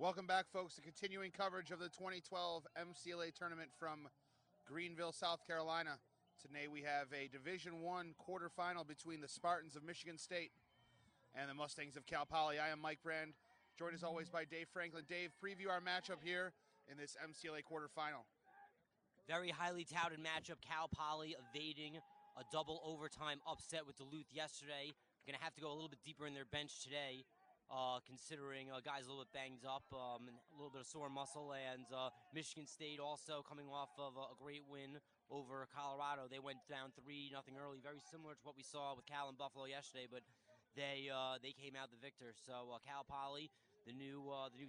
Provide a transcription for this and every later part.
Welcome back, folks, to continuing coverage of the 2012 MCLA tournament from Greenville, South Carolina. Today we have a Division I quarterfinal between the Spartans of Michigan State and the Mustangs of Cal Poly. I am Mike Brand, joined as always by Dave Franklin. Dave, preview our matchup here in this MCLA quarterfinal. Very highly touted matchup. Cal Poly evading a double overtime upset with Duluth yesterday. Going to have to go a little bit deeper in their bench today, considering guys a little bit banged up, and a little bit of sore muscle. And Michigan State also coming off of a great win over Colorado. They went down 3-0 early, very similar to what we saw with Cal and Buffalo yesterday, but they came out the victor. So Cal Poly, the new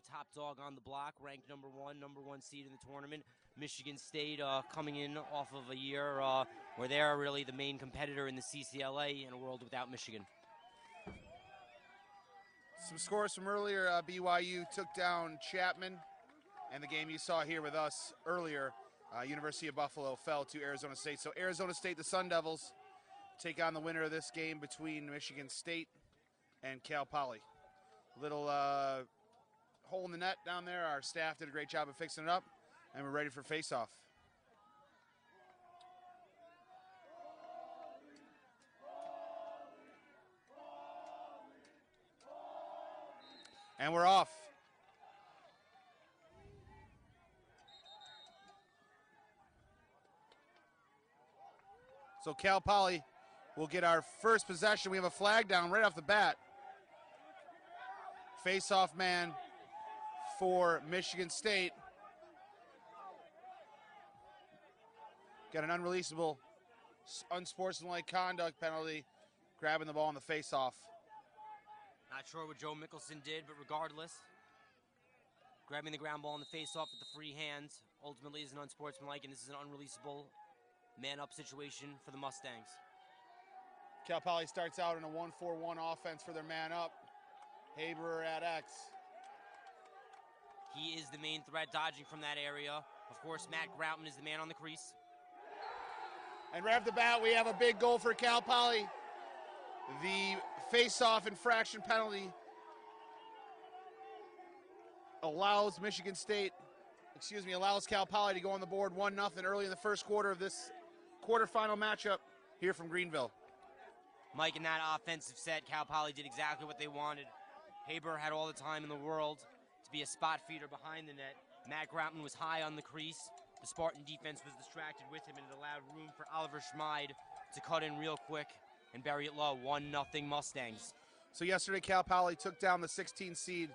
top dog on the block, ranked number one seed in the tournament. Michigan State coming in off of a year where they're really the main competitor in the CCLA in a world without Michigan. Some scores from earlier. BYU took down Chapman, and the game you saw here with us earlier, University of Buffalo fell to Arizona State. So Arizona State, the Sun Devils, take on the winner of this game between Michigan State and Cal Poly. Little hole in the net down there. Our staff did a great job of fixing it up, and we're ready for face-off. And we're off. So Cal Poly will get our first possession. We have a flag down right off the bat. Face-off man for Michigan State. Got an unreleasable, unsportsmanlike conduct penalty, grabbing the ball in the face-off. Not sure what Joe Mickelson did, but regardless, grabbing the ground ball in the face-off with the free hand ultimately is an unsportsmanlike, and this is an unreleasable man-up situation for the Mustangs. Cal Poly starts out in a 1-4-1 offense for their man-up. Haber at X. He is the main threat, dodging from that area. Of course, Matt Groutman is the man on the crease. And right off the bat, we have a big goal for Cal Poly. The face-off infraction penalty allows allows Cal Poly to go on the board 1-0 early in the first quarter of this quarterfinal matchup here from Greenville. Mike, in that offensive set, Cal Poly did exactly what they wanted. Haber had all the time in the world to be a spot feeder behind the net. Matt Groutman was high on the crease. The Spartan defense was distracted with him, and it allowed room for Oliver Schmid to cut in real quick and bury it low. 1-0 Mustangs. So yesterday, Cal Poly took down the 16 seed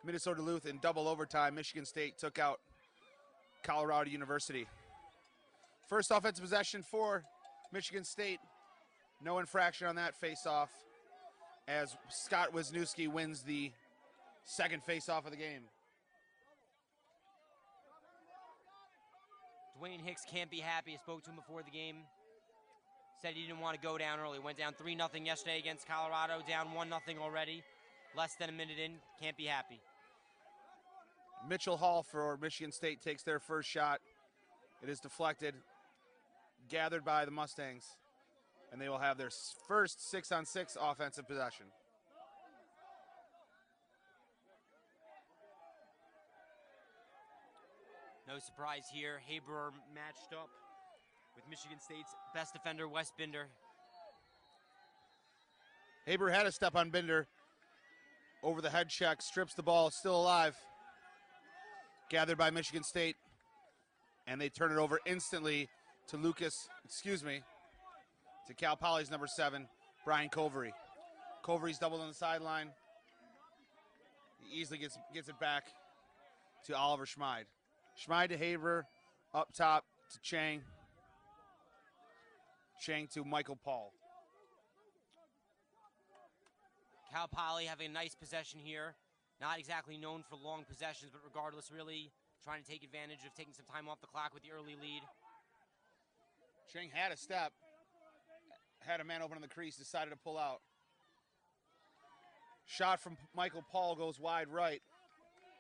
Minnesota Duluth in double overtime. Michigan State took out Colorado University. First offensive possession for Michigan State. No infraction on that face-off as Scott Wisniewski wins the second face-off of the game. Dwayne Hicks can't be happy. I spoke to him before the game. Said he didn't want to go down early. Went down 3-0 yesterday against Colorado, down 1-0 already. Less than a minute in, can't be happy. Mitchell Hall for Michigan State takes their first shot. It is deflected, gathered by the Mustangs, and they will have their first 6-on-6 offensive possession. No surprise here. Haber matched up with Michigan State's best defender, Wes Binder. Haber had a step on Binder. Over the head check, strips the ball, still alive. Gathered by Michigan State. And they turn it over instantly to to Cal Poly's number 7, Brian Covery. Covery's doubled on the sideline. He easily gets it back to Oliver Schmid. Schmid to Haber, up top to Chang. Chang to Michael Paul. Cal Poly having a nice possession here. Not exactly known for long possessions, but regardless, really trying to take advantage of taking some time off the clock with the early lead. Chang had a step, had a man open on the crease, decided to pull out. Shot from Michael Paul goes wide right.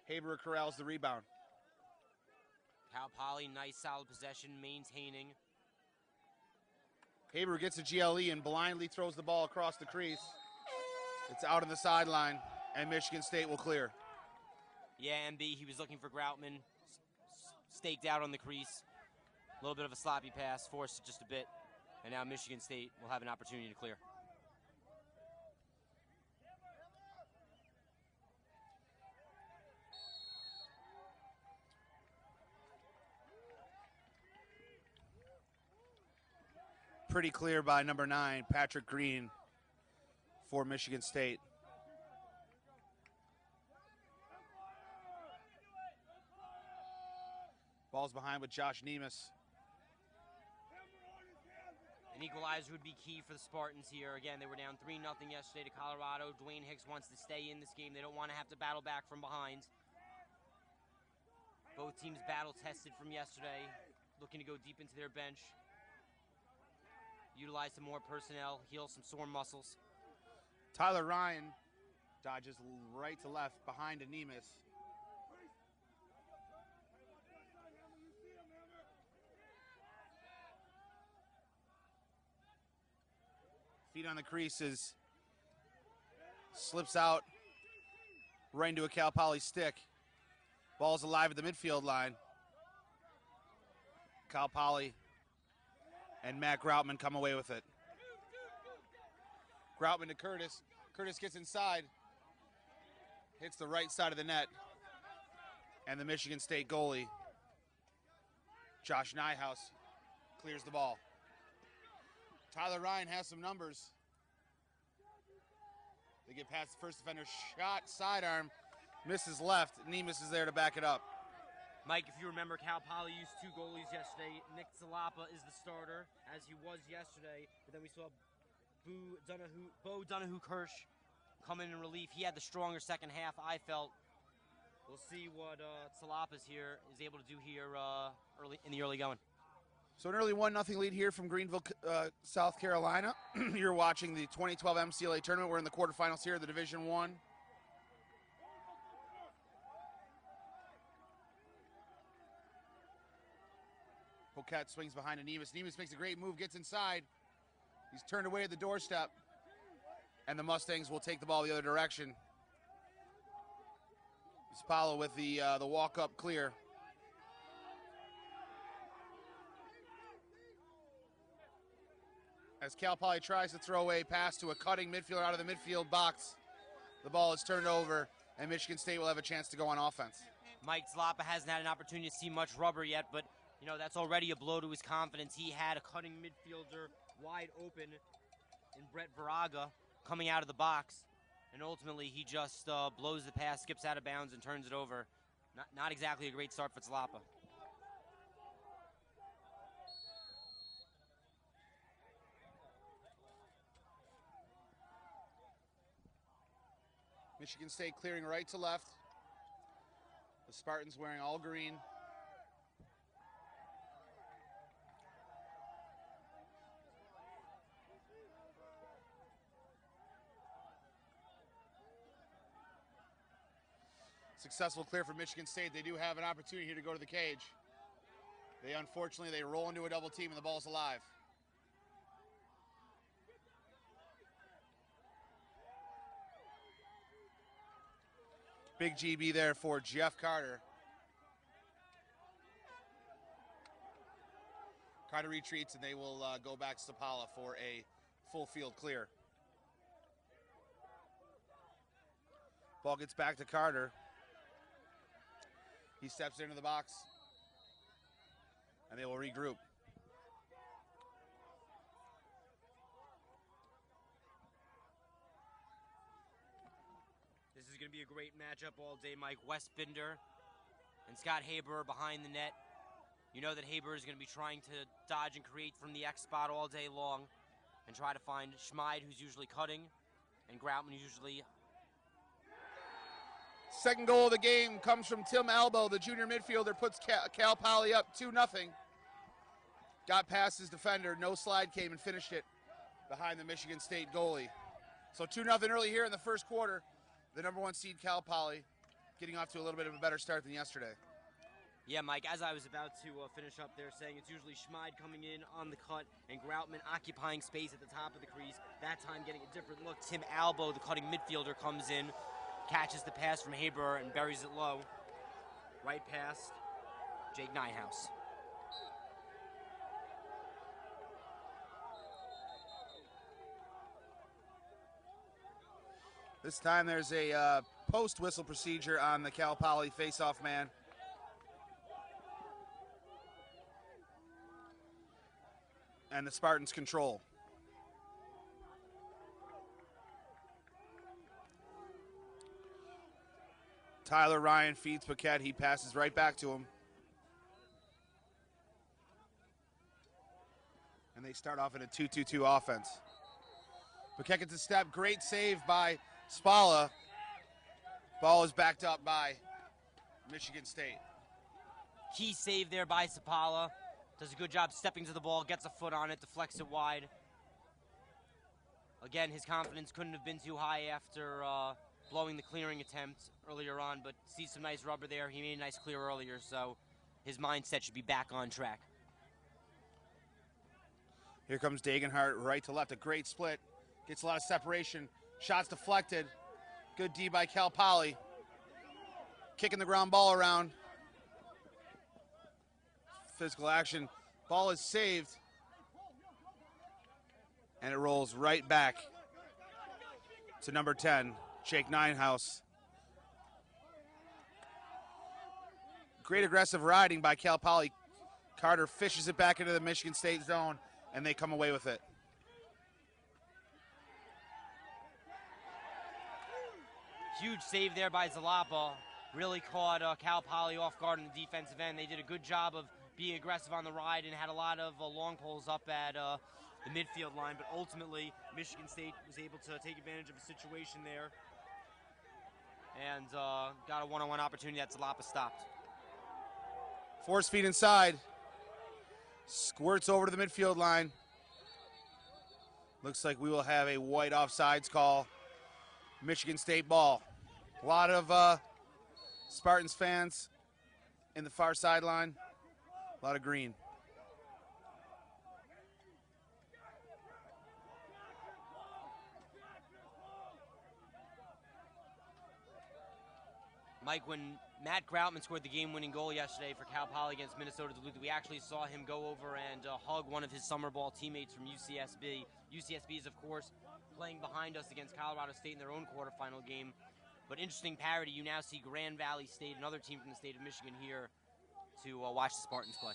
Haber corrals the rebound. Cal Poly, nice solid possession, maintaining. Haber gets a GLE and blindly throws the ball across the crease. It's out on the sideline, and Michigan State will clear. Yeah, MB, he was looking for Groutman, staked out on the crease. A little bit of a sloppy pass, forced it just a bit. And now Michigan State will have an opportunity to clear. Pretty clear by number 9, Patrick Green, for Michigan State. Ball's behind with Josh Nemus. An equalizer would be key for the Spartans here. Again, they were down 3-0 yesterday to Colorado. Dwayne Hicks wants to stay in this game. They don't want to have to battle back from behind. Both teams battle-tested from yesterday, looking to go deep into their bench. Utilize some more personnel, heal some sore muscles. Tyler Ryan dodges right to left behind a Nemus. Feet on the creases. Slips out right into a Cal Poly stick. Ball's alive at the midfield line. Cal Poly and Matt Groutman come away with it. Groutman to Curtis. Curtis gets inside. Hits the right side of the net. And the Michigan State goalie, Josh Nyhouse, clears the ball. Tyler Ryan has some numbers. They get past the first defender, shot, sidearm, misses left. Nemus is there to back it up. Mike, if you remember, Cal Poly used 2 goalies yesterday. Nick Zalapa is the starter, as he was yesterday. But then we saw Bo Donahue-Kirsch come in relief. He had the stronger second half, I felt. We'll see what Zalapa's here is able to do here early going. So an early 1-0 lead here from Greenville, South Carolina. You're watching the 2012 MCLA tournament. We're in the quarterfinals here of the Division I. Poquette swings behind a Nemus. Nemus makes a great move, gets inside. He's turned away at the doorstep. And the Mustangs will take the ball the other direction. Spallo with the walk-up clear. As Cal Poly tries to throw a pass to a cutting midfielder out of the midfield box, the ball is turned over, and Michigan State will have a chance to go on offense. Mike Zalapa hasn't had an opportunity to see much rubber yet, but you know that's already a blow to his confidence. He had a cutting midfielder wide open in Brett Varaga coming out of the box, and ultimately he just blows the pass, skips out of bounds, and turns it over. Not exactly a great start for Zalapa. Michigan State clearing right to left. The Spartans wearing all green. Successful clear for Michigan State. They do have an opportunity here to go to the cage. Unfortunately, they roll into a double team and the ball's alive. Big GB there for Jeff Carter. Carter retreats and they will go back to Sapala for a full field clear. Ball gets back to Carter. He steps into the box and they will regroup. This is going to be a great matchup all day, Mike. Wes Binder and Scott Haber are behind the net. You know that Haber is going to be trying to dodge and create from the X spot all day long and try to find Schmid, who's usually cutting, and Groutman, who's usually... Second goal of the game comes from Tim Albo, the junior midfielder, puts Cal Poly up 2-0. Got past his defender, no slide came and finished it behind the Michigan State goalie. So 2-0 early here in the first quarter. The number 1 seed Cal Poly getting off to a little bit of a better start than yesterday. Yeah, Mike, as I was about to finish up there saying, it's usually Schmid coming in on the cut and Groutman occupying space at the top of the crease. That time getting a different look. Tim Albo, the cutting midfielder, comes in, catches the pass from Haber and buries it low. right past Jake Ninehouse. This time there's a post-whistle procedure on the Cal Poly face-off man. And the Spartans control. Tyler Ryan feeds Paquette. He passes right back to him. And they start off in a 2-2-2 offense. Paquette gets a step. Great save by Spalla. Ball is backed up by Michigan State. Key save there by Sapala. Does a good job stepping to the ball, gets a foot on it, deflects it wide. Again, his confidence couldn't have been too high after blowing the clearing attempt earlier on, but sees some nice rubber there. He made a nice clear earlier, so his mindset should be back on track. Here comes Dagenhart, right to left, a great split. Gets a lot of separation. Shots deflected. Good D by Cal Poly. Kicking the ground ball around. Physical action. Ball is saved. And it rolls right back to number 10, Jake Ninehouse. Great aggressive riding by Cal Poly. Carter fishes it back into the Michigan State zone, and they come away with it. Huge save there by Zalapa. Really caught Cal Poly off guard in the defensive end. They did a good job of being aggressive on the ride and had a lot of long poles up at the midfield line, but ultimately Michigan State was able to take advantage of a situation there and got a one-on-one opportunity that Zalapa stopped. Force feed inside. Squirts over to the midfield line. Looks like we will have a white offsides call. Michigan State ball. A lot of Spartans fans in the far sideline. A lot of green. Mike, when Matt Groutman scored the game-winning goal yesterday for Cal Poly against Minnesota Duluth, we actually saw him go over and hug one of his summer ball teammates from UCSB. UCSB is, of course, playing behind us against Colorado State in their own quarterfinal game. But interesting parity, you now see Grand Valley State, another team from the state of Michigan, here to watch the Spartans play.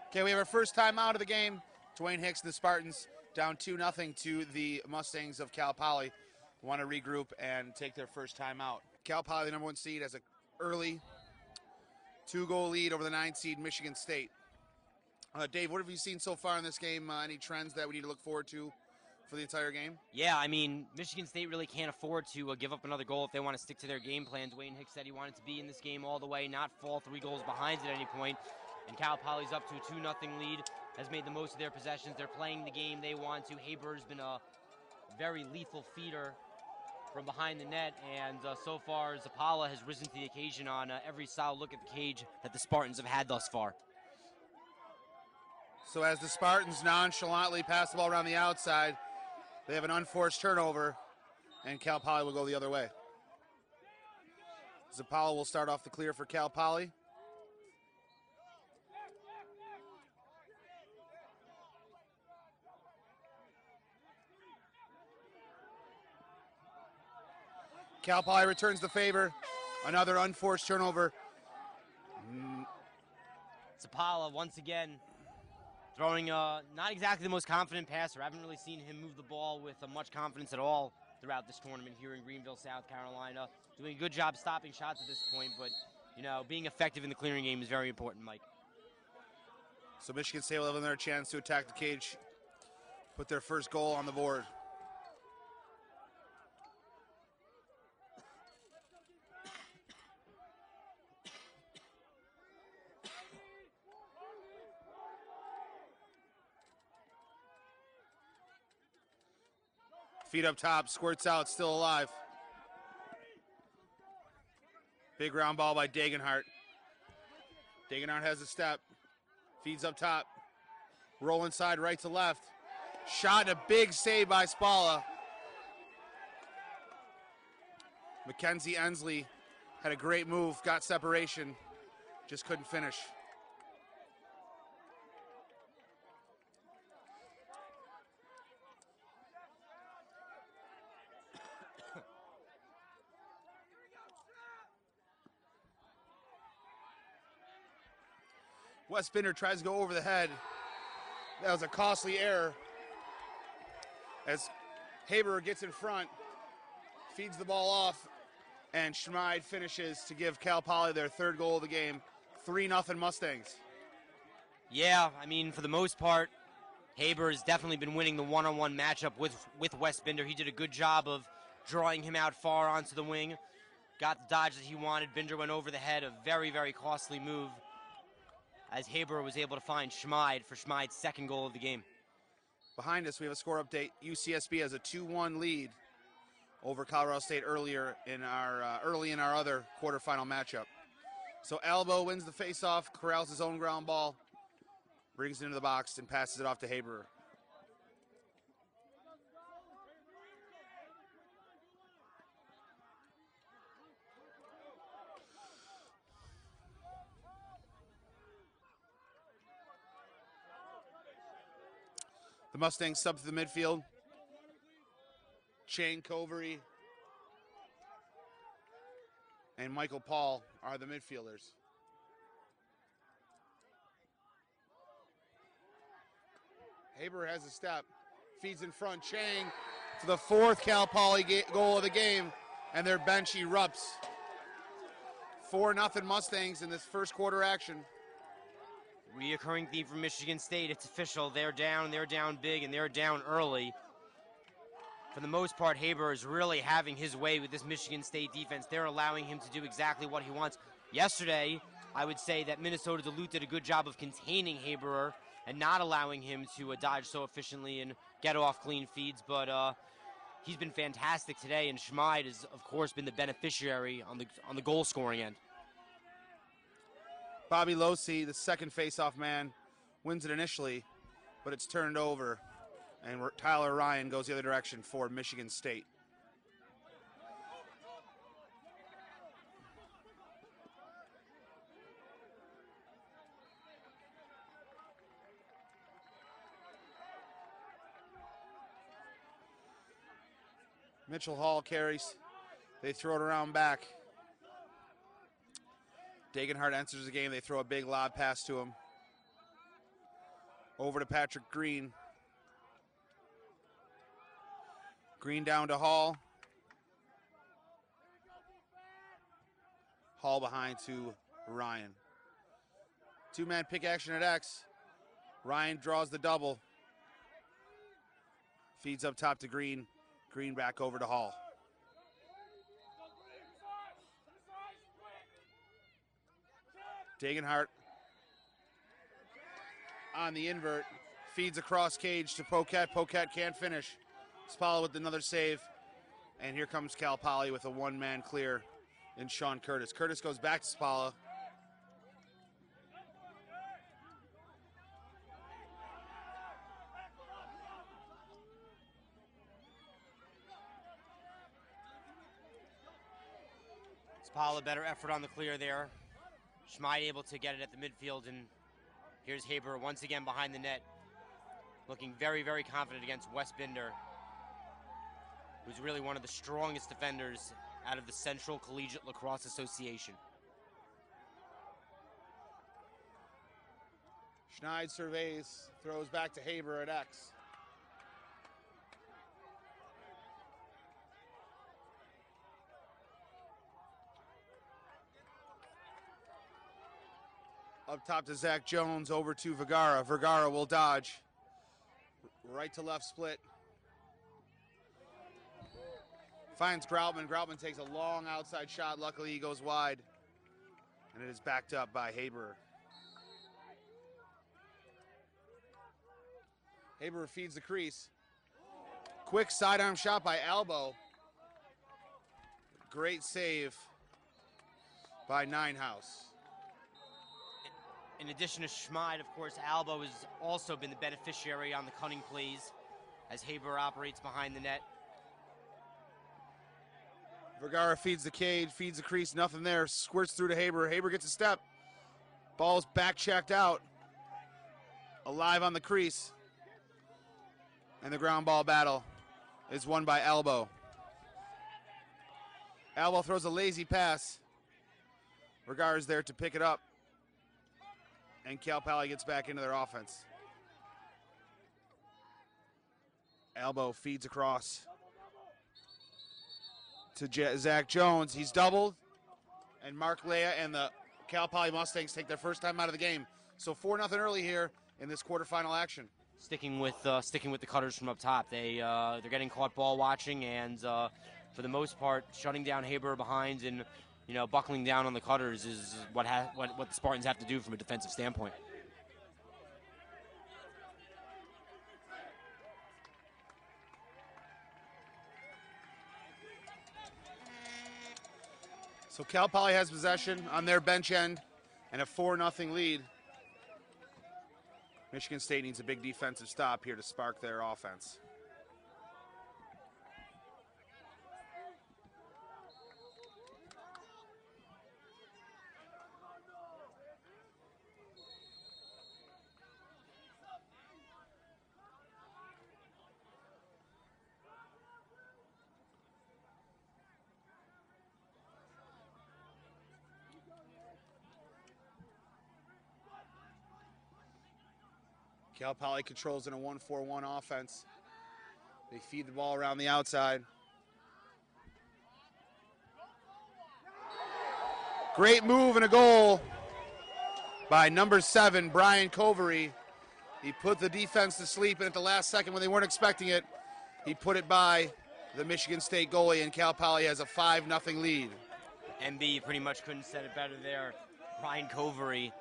Okay, we have our first time out of the game. Dwayne Hicks and the Spartans down 2-0 to the Mustangs of Cal Poly. Want to regroup and take their first time out. Cal Poly, the number 1 seed, has an early 2-goal lead over the 9 seed Michigan State. Dave, what have you seen so far in this game? Any trends that we need to look forward to for the entire game? Yeah, I mean, Michigan State really can't afford to give up another goal if they want to stick to their game plan. Dwayne Hicks said he wanted to be in this game all the way, not fall 3 goals behind at any point. And Cal Poly's up to a 2-0 lead, has made the most of their possessions. They're playing the game they want to. Haber's been a very lethal feeder from behind the net, and so far Zapala has risen to the occasion on every solid look at the cage that the Spartans have had thus far. So as the Spartans nonchalantly pass the ball around the outside, they have an unforced turnover, and Cal Poly will go the other way. Zapala will start off the clear for Cal Poly. Cal Poly returns the favor. Another unforced turnover. Zapala once again throwing not exactly the most confident passer. I haven't really seen him move the ball with much confidence at all throughout this tournament here in Greenville, South Carolina. Doing a good job stopping shots at this point, but you know, being effective in the clearing game is very important, Mike. So Michigan State will have another chance to attack the cage, put their first goal on the board. Feet up top, squirts out, still alive. Big round ball by Dagenhart. Dagenhart has a step, feeds up top, roll inside right to left. Shot and a big save by Spalla. Mackenzie Ensley Had a great move, got separation, just couldn't finish. Westbinder tries to go over the head. That was a costly error. As Haber gets in front, feeds the ball off, and Schmid finishes to give Cal Poly their third goal of the game. 3-0 Mustangs. Yeah, I mean, for the most part, Haber has definitely been winning the one-on-one matchup with Westbinder. He did a good job of drawing him out far onto the wing. Got the dodge that he wanted. Binder went over the head, a very, very costly move, as Haber was able to find Schmid for Schmid's second goal of the game. Behind us, we have a score update. UCSB has a 2-1 lead over Colorado State early in our other quarterfinal matchup. So Albo wins the faceoff, corrals his own ground ball, brings it into the box, and passes it off to Haber. The Mustangs sub to the midfield. Shane Covery and Michael Paul are the midfielders. Haber has a step, feeds in front. Chang for the fourth Cal Poly goal of the game, and their bench erupts. 4-0 Mustangs in this first quarter action. Reoccurring theme from Michigan State. It's official. They're down big, and they're down early. For the most part, Haber is really having his way with this Michigan State defense. They're allowing him to do exactly what he wants. Yesterday, I would say that Minnesota Duluth did a good job of containing Haber and not allowing him to dodge so efficiently and get off clean feeds. But he's been fantastic today, and Schmid has, of course, been the beneficiary on the goal scoring end. Bobby Losi, the second faceoff man, wins it initially, but it's turned over, and Tyler Ryan goes the other direction for Michigan State. Mitchell Hall carries. They throw it around back. Dagenhart enters the game. They throw a big lob pass to him. Over to Patrick Green. Green down to Hall. Hall behind to Ryan. Two-man pick action at X. Ryan draws the double. Feeds up top to Green. Green back over to Hall. Dagenhart on the invert. Feeds across cage to Poquette. Poquette can't finish. Spalla with another save. And here comes Cal Poly with a one-man clear in Sean Curtis. Curtis goes back to Spalla. Spalla, better effort on the clear there. Schmid able to get it at the midfield, and here's Haber once again behind the net, looking very, very confident against Westbinder, who's really one of the strongest defenders out of the Central Collegiate Lacrosse Association. Schneid surveys, throws back to Haber at X. Up top to Zach Jones, over to Vergara. Vergara will dodge. Right to left split. Finds Groutman. Groutman takes a long outside shot. Luckily, he goes wide. And it is backed up by Haber. Haber feeds the crease. Quick sidearm shot by Albo. Great save by Ninehouse. In addition to Schmid, of course, Albo has also been the beneficiary on the cunning plays as Haber operates behind the net. Vergara feeds the cage, feeds the crease, nothing there. Squirts through to Haber. Haber gets a step. Ball's back checked out. Alive on the crease. And the ground ball battle is won by Elbow. Elbow throws a lazy pass. Vergara's there to pick it up. And Cal Poly gets back into their offense. Elbow feeds across to Zach Jones. He's doubled. And Mark Leah and the Cal Poly Mustangs take their first time out of the game. So 4-0 early here in this quarterfinal action. Sticking with the cutters from up top. They're getting caught ball watching, and for the most part, shutting down Haber behind and buckling down on the cutters is what the Spartans have to do from a defensive standpoint. So Cal Poly has possession on their bench end and a 4-0 lead. Michigan State needs a big defensive stop here to spark their offense. Cal Poly controls in a 1-4-1 offense. They feed the ball around the outside. Great move and a goal by number 7, Brian Covery. He put the defense to sleep, and at the last second when they weren't expecting it, he put it by the Michigan State goalie, and Cal Poly has a 5-0 lead. MB pretty much couldn't said it better there. Brian Covery,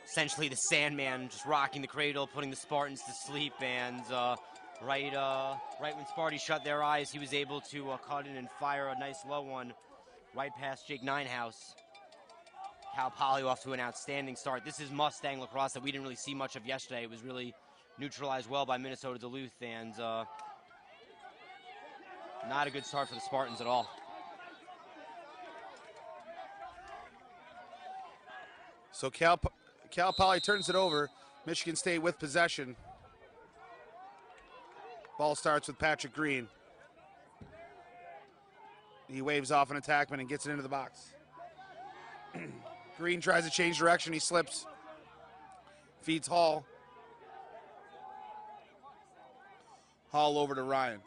essentially the Sandman, just rocking the cradle, putting the Spartans to sleep, and right when Sparty shut their eyes, he was able to cut in and fire a nice low one right past Jake Ninehouse. Cal Poly off to an outstanding start. This is Mustang lacrosse that we didn't really see much of yesterday. It was really neutralized well by Minnesota Duluth, and not a good start for the Spartans at all. So Cal Poly turns it over. Michigan State with possession. Ball starts with Patrick Green. He waves off an attackman and gets it into the box. Green tries to change direction. He slips. Feeds Hall. Hall over to Ryan.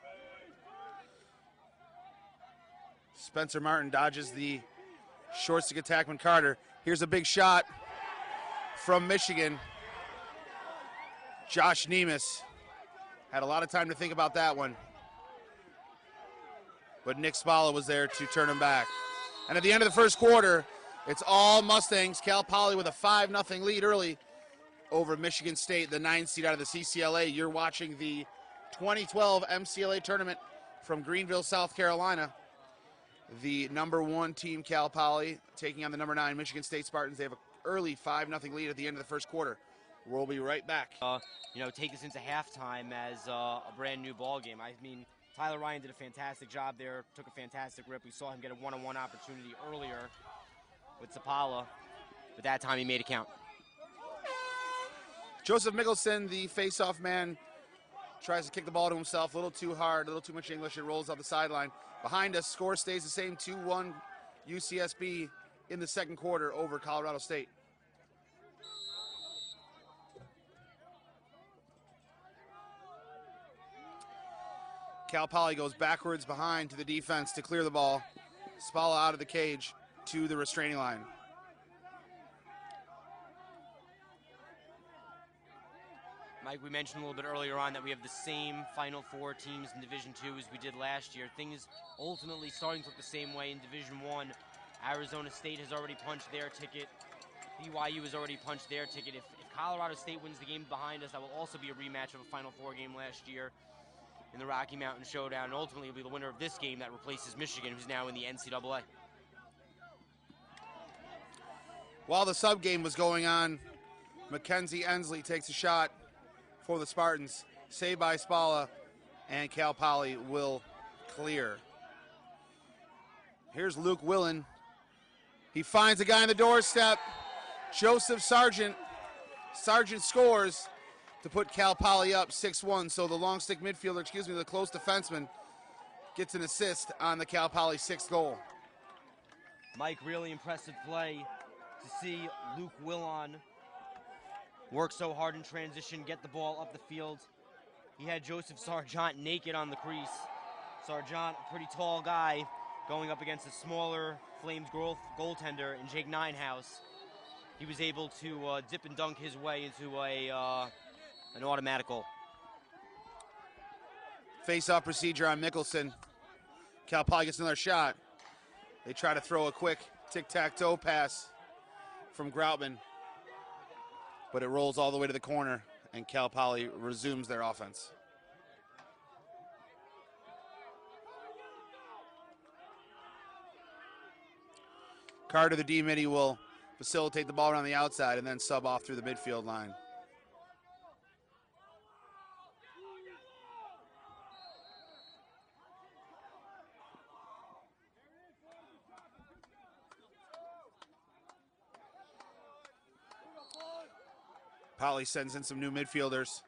Spencer Martin dodges the short stick attackman Carter. Here's a big shot from Michigan. Josh Nemus had a lot of time to think about that one. But Nick Spalla was there to turn him back. And at the end of the first quarter, it's all Mustangs. Cal Poly with a 5-0 lead early over Michigan State, the 9th seed out of the CCLA. You're watching the 2012 MCLA tournament from Greenville, South Carolina. The number 1 team, Cal Poly, taking on the number 9 Michigan State Spartans. They have an early 5-0 lead at the end of the first quarter. We'll be right back. Take us into halftime as a brand new ball game. I mean, Tyler Ryan did a fantastic job there, took a fantastic rip. We saw him get a one-on-one opportunity earlier with Zapala, but that time he made it count. Joseph Mickelson, the face-off man, tries to kick the ball to himself, a little too hard, a little too much English. It rolls off the sideline. Behind us, score stays the same, 2-1 UCSB in the second quarter over Colorado State. Cal Poly goes backwards behind to the defense to clear the ball. Spalla out of the cage to the restraining line. Mike, we mentioned a little bit earlier on that we have the same Final Four teams in Division II as we did last year. Things ultimately starting to look the same way in Division I. Arizona State has already punched their ticket. BYU has already punched their ticket. If Colorado State wins the game behind us, that will also be a rematch of a Final Four game last year in the Rocky Mountain Showdown, and ultimately will be the winner of this game that replaces Michigan, who's now in the NCAA. While the sub game was going on, Mackenzie Ensley takes a shot for the Spartans, saved by Spalla, and Cal Poly will clear. Here's Luke Willen. He finds a guy on the doorstep. Joseph Sargent. Sargent scores to put Cal Poly up 6-1. So the long stick midfielder, the close defenseman, gets an assist on the Cal Poly 6th goal. Mike, really impressive play to see Luke Willon work so hard in transition, get the ball up the field. He had Joseph Sargent naked on the crease. Sargent, a pretty tall guy, going up against a smaller Flames goaltender in Jake Ninehouse. He was able to dip and dunk his way into an automatic goal. Face-off procedure on Mickelson. Cal Poly gets another shot. They try to throw a quick tic-tac-toe pass from Groutman, but it rolls all the way to the corner, and Cal Poly resumes their offense. Carter, the D-Midi, will facilitate the ball around the outside and then sub off through the midfield line. Poly sends in some new midfielders.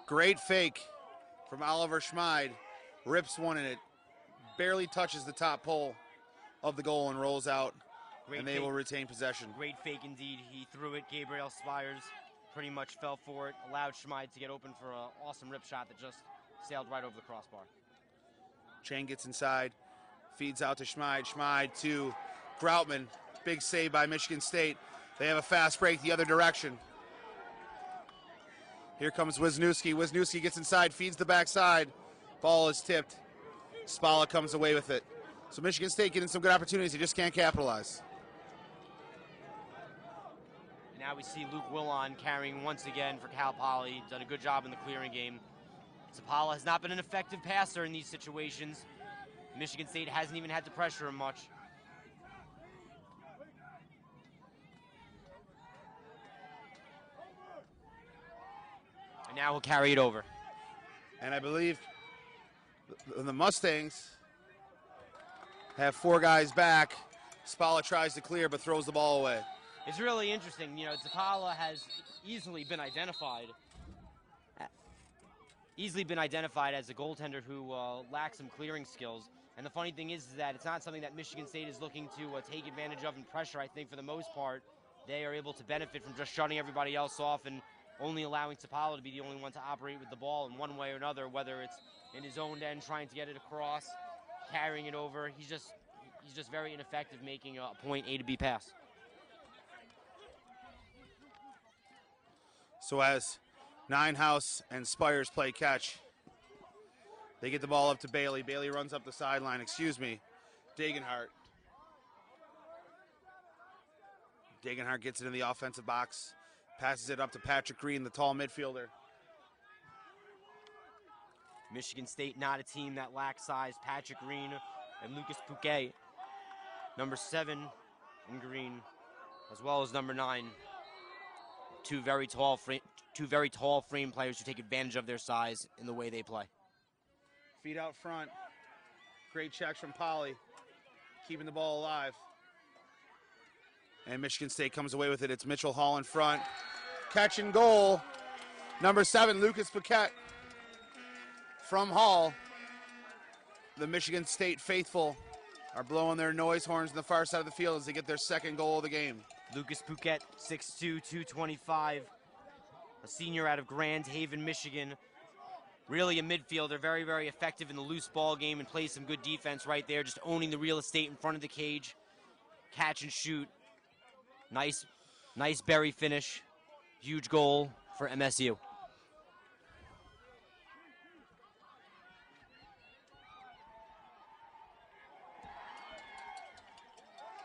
Great fake from Oliver Schmid. Rips one and it barely touches the top pole of the goal and rolls out. Great and they fake. Will retain possession. Great fake indeed. He threw it. Gabriel Spires pretty much fell for it. Allowed Schmid to get open for an awesome rip shot that just sailed right over the crossbar. Chang gets inside. Feeds out to Schmid. Schmid to Groutman. Big save by Michigan State. They have a fast break the other direction. Here comes Wisniewski. Wisniewski gets inside, feeds the backside. Ball is tipped. Spala comes away with it. So Michigan State getting some good opportunities. They just can't capitalize. Now we see Luke Willon carrying once again for Cal Poly. Done a good job in the clearing game. Zapala has not been an effective passer in these situations. Michigan State hasn't even had to pressure him much. And now he'll carry it over. And I believe the Mustangs have 4 guys back. Spala tries to clear but throws the ball away. It's really interesting. You know, Zapala has easily been identified as a goaltender who lacks some clearing skills. And the funny thing is that it's not something that Michigan State is looking to take advantage of in pressure. I think for the most part, they are able to benefit from just shutting everybody else off and only allowing Zapala to be the only one to operate with the ball in one way or another, whether it's in his own end trying to get it across, carrying it over. He's just very ineffective making a point A to B pass. So as Ninehouse and Spires play catch, they get the ball up to Bailey. Bailey runs up the sideline. Dagenhart. Dagenhart gets it in the offensive box. Passes it up to Patrick Green, the tall midfielder. Michigan State not a team that lacks size. Patrick Green and Lucas Pouquet, number 7 in green, as well as number 9. Two very tall frame players who take advantage of their size in the way they play. Feet out front. Great checks from Poly, keeping the ball alive. And Michigan State comes away with it. It's Mitchell Hall in front. Catch and goal. Number 7, Lucas Paquette from Hall. The Michigan State faithful are blowing their noise horns on the far side of the field as they get their second goal of the game. Lucas Paquette, 6'2", 225, a senior out of Grand Haven, Michigan. Really a midfielder, very, very effective in the loose ball game and plays some good defense right there, just owning the real estate in front of the cage. Catch and shoot. Nice berry finish. Huge goal for MSU.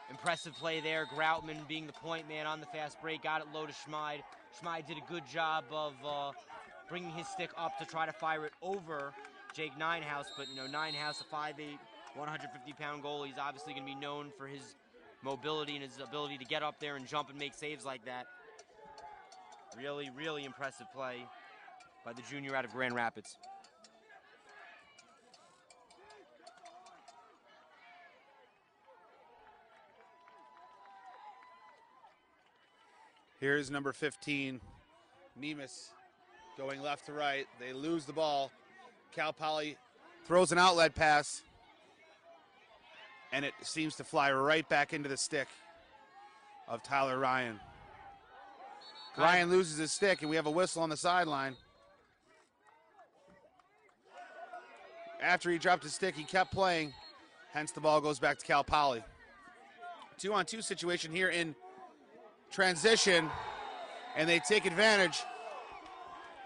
Impressive play there. Groutman being the point man on the fast break. Got it low to Schmid. Schmid did a good job of bringing his stick up to try to fire it over Jake Ninehouse. But, you know, Ninehouse, a 5'8", 150-pound goalie, he's obviously going to be known for his mobility and his ability to get up there and jump and make saves like that. Really, really impressive play by the junior out of Grand Rapids. Here's number 15, Nemus, going left to right. They lose the ball. Cal Poly throws an outlet pass, and it seems to fly right back into the stick of Tyler Ryan. Ryan loses his stick, and we have a whistle on the sideline. After he dropped his stick, he kept playing, hence the ball goes back to Cal Poly. 2-on-2 situation here in transition, and they take advantage.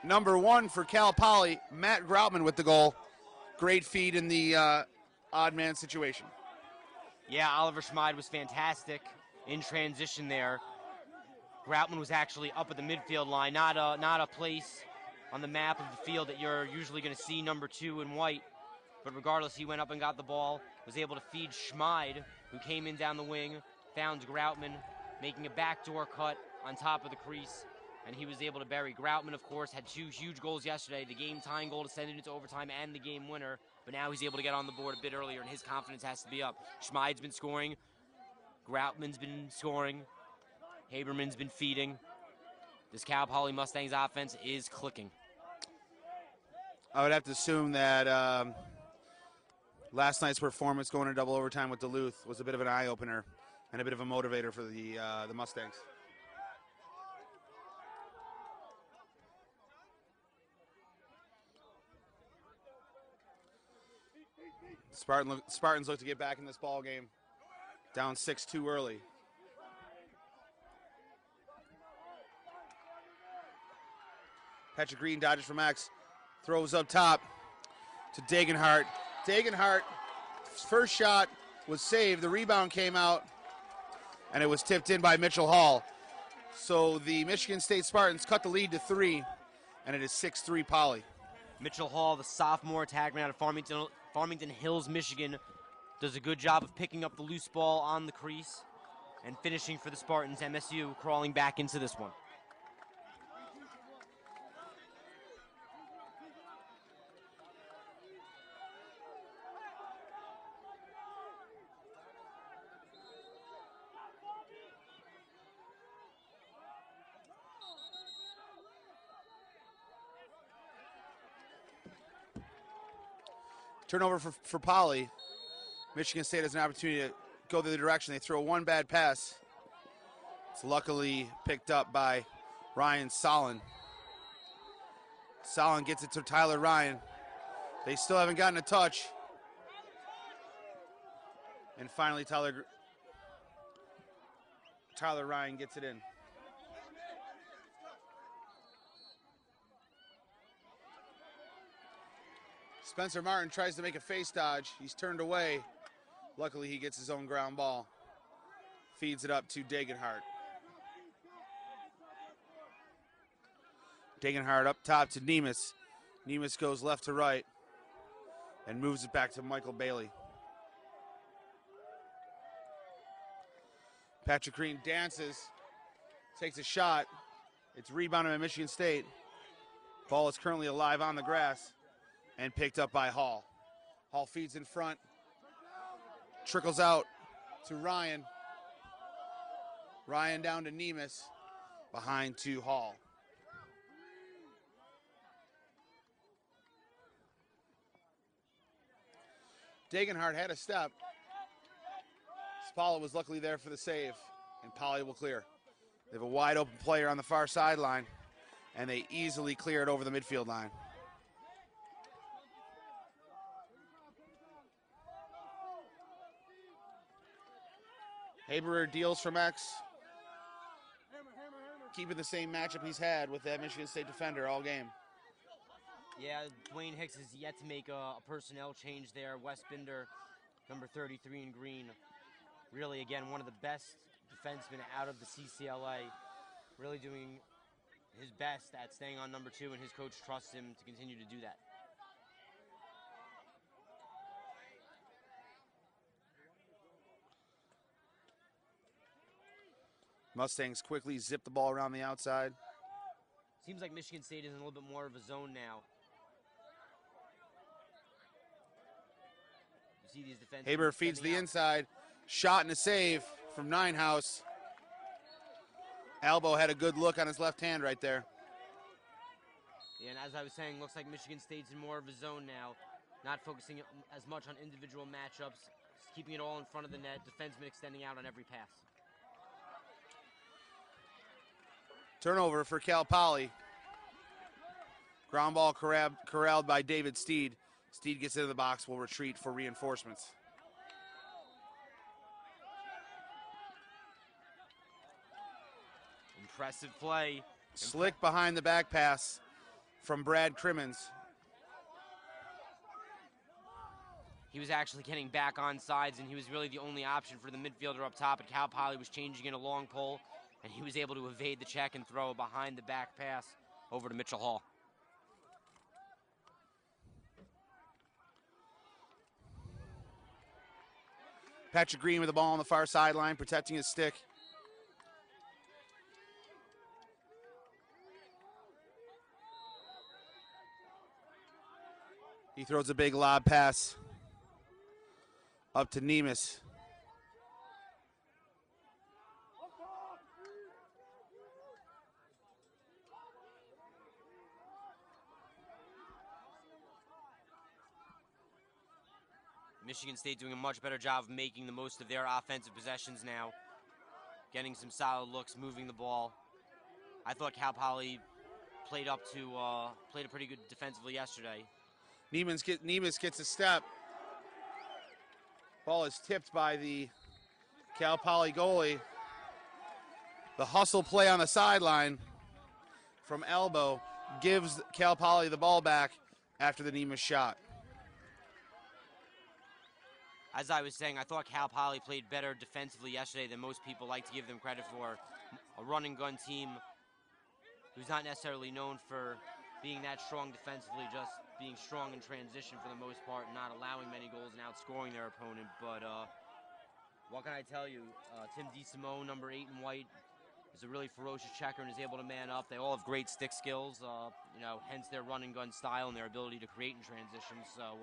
Number 1 for Cal Poly, Matt Groutman with the goal. Great feed in the odd man situation. Yeah, Oliver Schmid was fantastic in transition there. Groutman was actually up at the midfield line, not a place on the map of the field that you're usually going to see number 2 in white. But regardless, he went up and got the ball, was able to feed Schmid, who came in down the wing, found Groutman, making a backdoor cut on top of the crease, and he was able to bury. Groutman, of course, had 2 huge goals yesterday, the game-tying goal to send it into overtime and the game winner, but now he's able to get on the board a bit earlier, and his confidence has to be up. Schmid's been scoring, Groutman's been scoring, Haberman's been feeding. This Cal Poly Mustangs offense is clicking. I would have to assume that last night's performance going to double overtime with Duluth was a bit of an eye-opener and a bit of a motivator for the Mustangs. Spartans look to get back in this ball game, down 6-2 early. Patrick Green dodges from X, throws up top to Dagenhart. Dagenhart, first shot was saved. The rebound came out, and it was tipped in by Mitchell Hall. So the Michigan State Spartans cut the lead to 3, and it is 6-3 Poly. Mitchell Hall, the sophomore attackman out of Farmington Hills, Michigan, does a good job of picking up the loose ball on the crease and finishing for the Spartans. MSU crawling back into this one. Turnover for Poly. Michigan State has an opportunity to go the other direction. They throw one bad pass. It's luckily picked up by Ryan Solon. Solon gets it to Tyler Ryan. They still haven't gotten a touch. And finally, Tyler Ryan gets it in. Spencer Martin tries to make a face dodge. He's turned away. Luckily, he gets his own ground ball. Feeds it up to Dagenhart. Dagenhart up top to Nemus. Nemus goes left to right and moves it back to Michael Bailey. Patrick Green dances, takes a shot. It's rebounded by Michigan State. Ball is currently alive on the grass and picked up by Hall. Hall feeds in front, trickles out to Ryan. Ryan down to Nemus, behind to Hall. Dagenhart had a step. Spalla was luckily there for the save, and Poly will clear. They have a wide open player on the far sideline, and they easily clear it over the midfield line. Haberer deals from X, keeping the same matchup he's had with that Michigan State defender all game. Yeah, Dwayne Hicks has yet to make a personnel change there. Wes Binder, number 33 in green. Really, again, one of the best defensemen out of the CCLA. Really doing his best at staying on number 2, and his coach trusts him to continue to do that. Mustangs quickly zip the ball around the outside. Seems like Michigan State is in a little bit more of a zone now. You see these defenses. Haber feeds the inside. Shot and a save from Ninehouse. Elbow had a good look on his left hand right there. Yeah, and as I was saying, looks like Michigan State's in more of a zone now, not focusing as much on individual matchups, keeping it all in front of the net, defenseman extending out on every pass. Turnover for Cal Poly. Ground ball corralled by David Steed. Steed gets into the box, will retreat for reinforcements. Impressive play. Slick behind the back pass from Brad Crimmins. He was actually getting back on sides, and he was really the only option for the midfielder up top, and Cal Poly was changing in a long pole, and he was able to evade the check and throw a behind the back pass over to Mitchell Hall. Patrick Green with the ball on the far sideline, protecting his stick. He throws a big lob pass up to Nemes. Michigan State doing a much better job of making the most of their offensive possessions now. Getting some solid looks, moving the ball. I thought Cal Poly played it pretty good defensively yesterday. Nemes gets a step. Ball is tipped by the Cal Poly goalie. The hustle play on the sideline from Elbow gives Cal Poly the ball back after the Nemes shot. As I was saying, I thought Cal Poly played better defensively yesterday than most people like to give them credit for. A run and gun team who's not necessarily known for being that strong defensively, just being strong in transition for the most part, not allowing many goals and outscoring their opponent. But what can I tell you? Tim DeSimone, number 8 in white, is a really ferocious checker and is able to man up. They all have great stick skills, hence their run and gun style and their ability to create in transition. So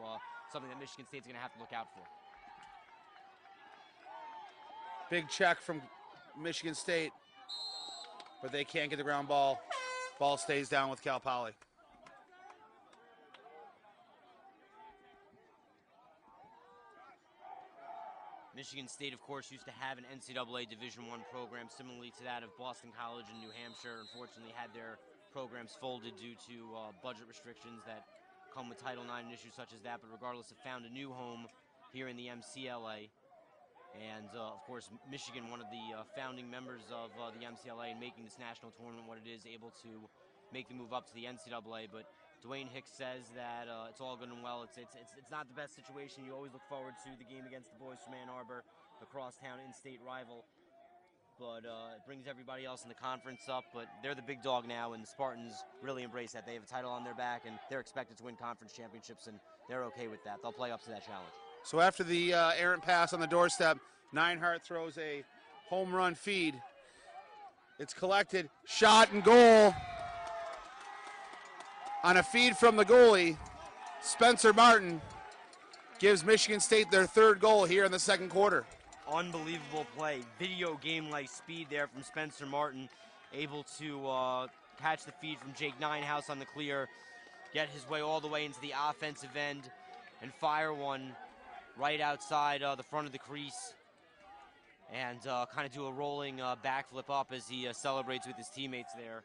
something that Michigan State's going to have to look out for. Big check from Michigan State, but they can't get the ground ball. Ball stays down with Cal Poly. Michigan State, of course, used to have an NCAA Division I program similarly to that of Boston College and New Hampshire. Unfortunately, had their programs folded due to budget restrictions that come with Title IX and issues such as that. But regardless, have found a new home here in the MCLA. And, of course, Michigan, one of the founding members of the MCLA and making this national tournament what it is, able to make the move up to the NCAA. But Dwayne Hicks says that it's all good and well. It's not the best situation. You always look forward to the game against the boys from Ann Arbor, the crosstown in-state rival. But it brings everybody else in the conference up. But they're the big dog now, and the Spartans really embrace that. They have a title on their back, and they're expected to win conference championships, and they're okay with that. They'll play up to that challenge. So after the errant pass on the doorstep, Neinhardt throws a home run feed. It's collected, shot and goal. On a feed from the goalie, Spencer Martin gives Michigan State their third goal here in the second quarter. Unbelievable play. Video game-like speed there from Spencer Martin, able to catch the feed from Jake Ninehouse on the clear, get his way all the way into the offensive end, and fire one right outside the front of the crease, and kind of do a rolling backflip up as he celebrates with his teammates there.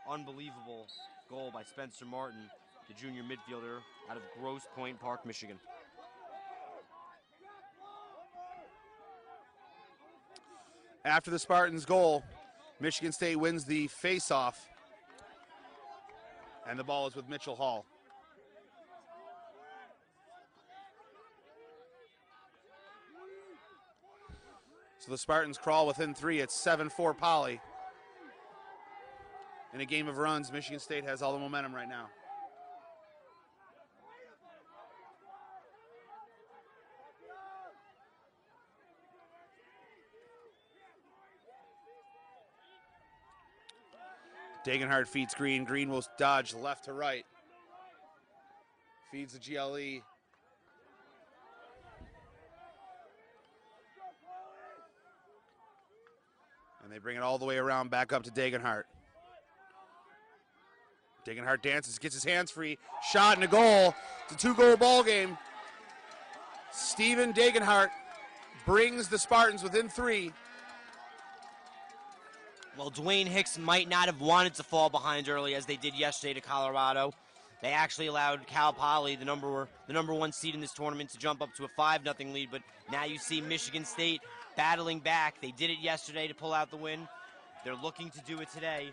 Unbelievable goal by Spencer Martin, the junior midfielder out of Grosse Pointe Park, Michigan. After the Spartans' goal, Michigan State wins the face-off, and the ball is with Mitchell Hall. So the Spartans crawl within 3. It's 7-4 Poly. In a game of runs, Michigan State has all the momentum right now. Degenhardt feeds Green. Green will dodge left to right. Feeds the GLE. And they bring it all the way around back up to Degenhart. Degenhart dances, gets his hands free. Shot and a goal. It's a 2-goal ball game. Steven Degenhart brings the Spartans within 3. Well, Dwayne Hicks might not have wanted to fall behind early as they did yesterday to Colorado. They actually allowed Cal Poly, the number 1 seed in this tournament, to jump up to a 5-0 lead. But now you see Michigan State battling back. They did it yesterday to pull out the win. They're looking to do it today.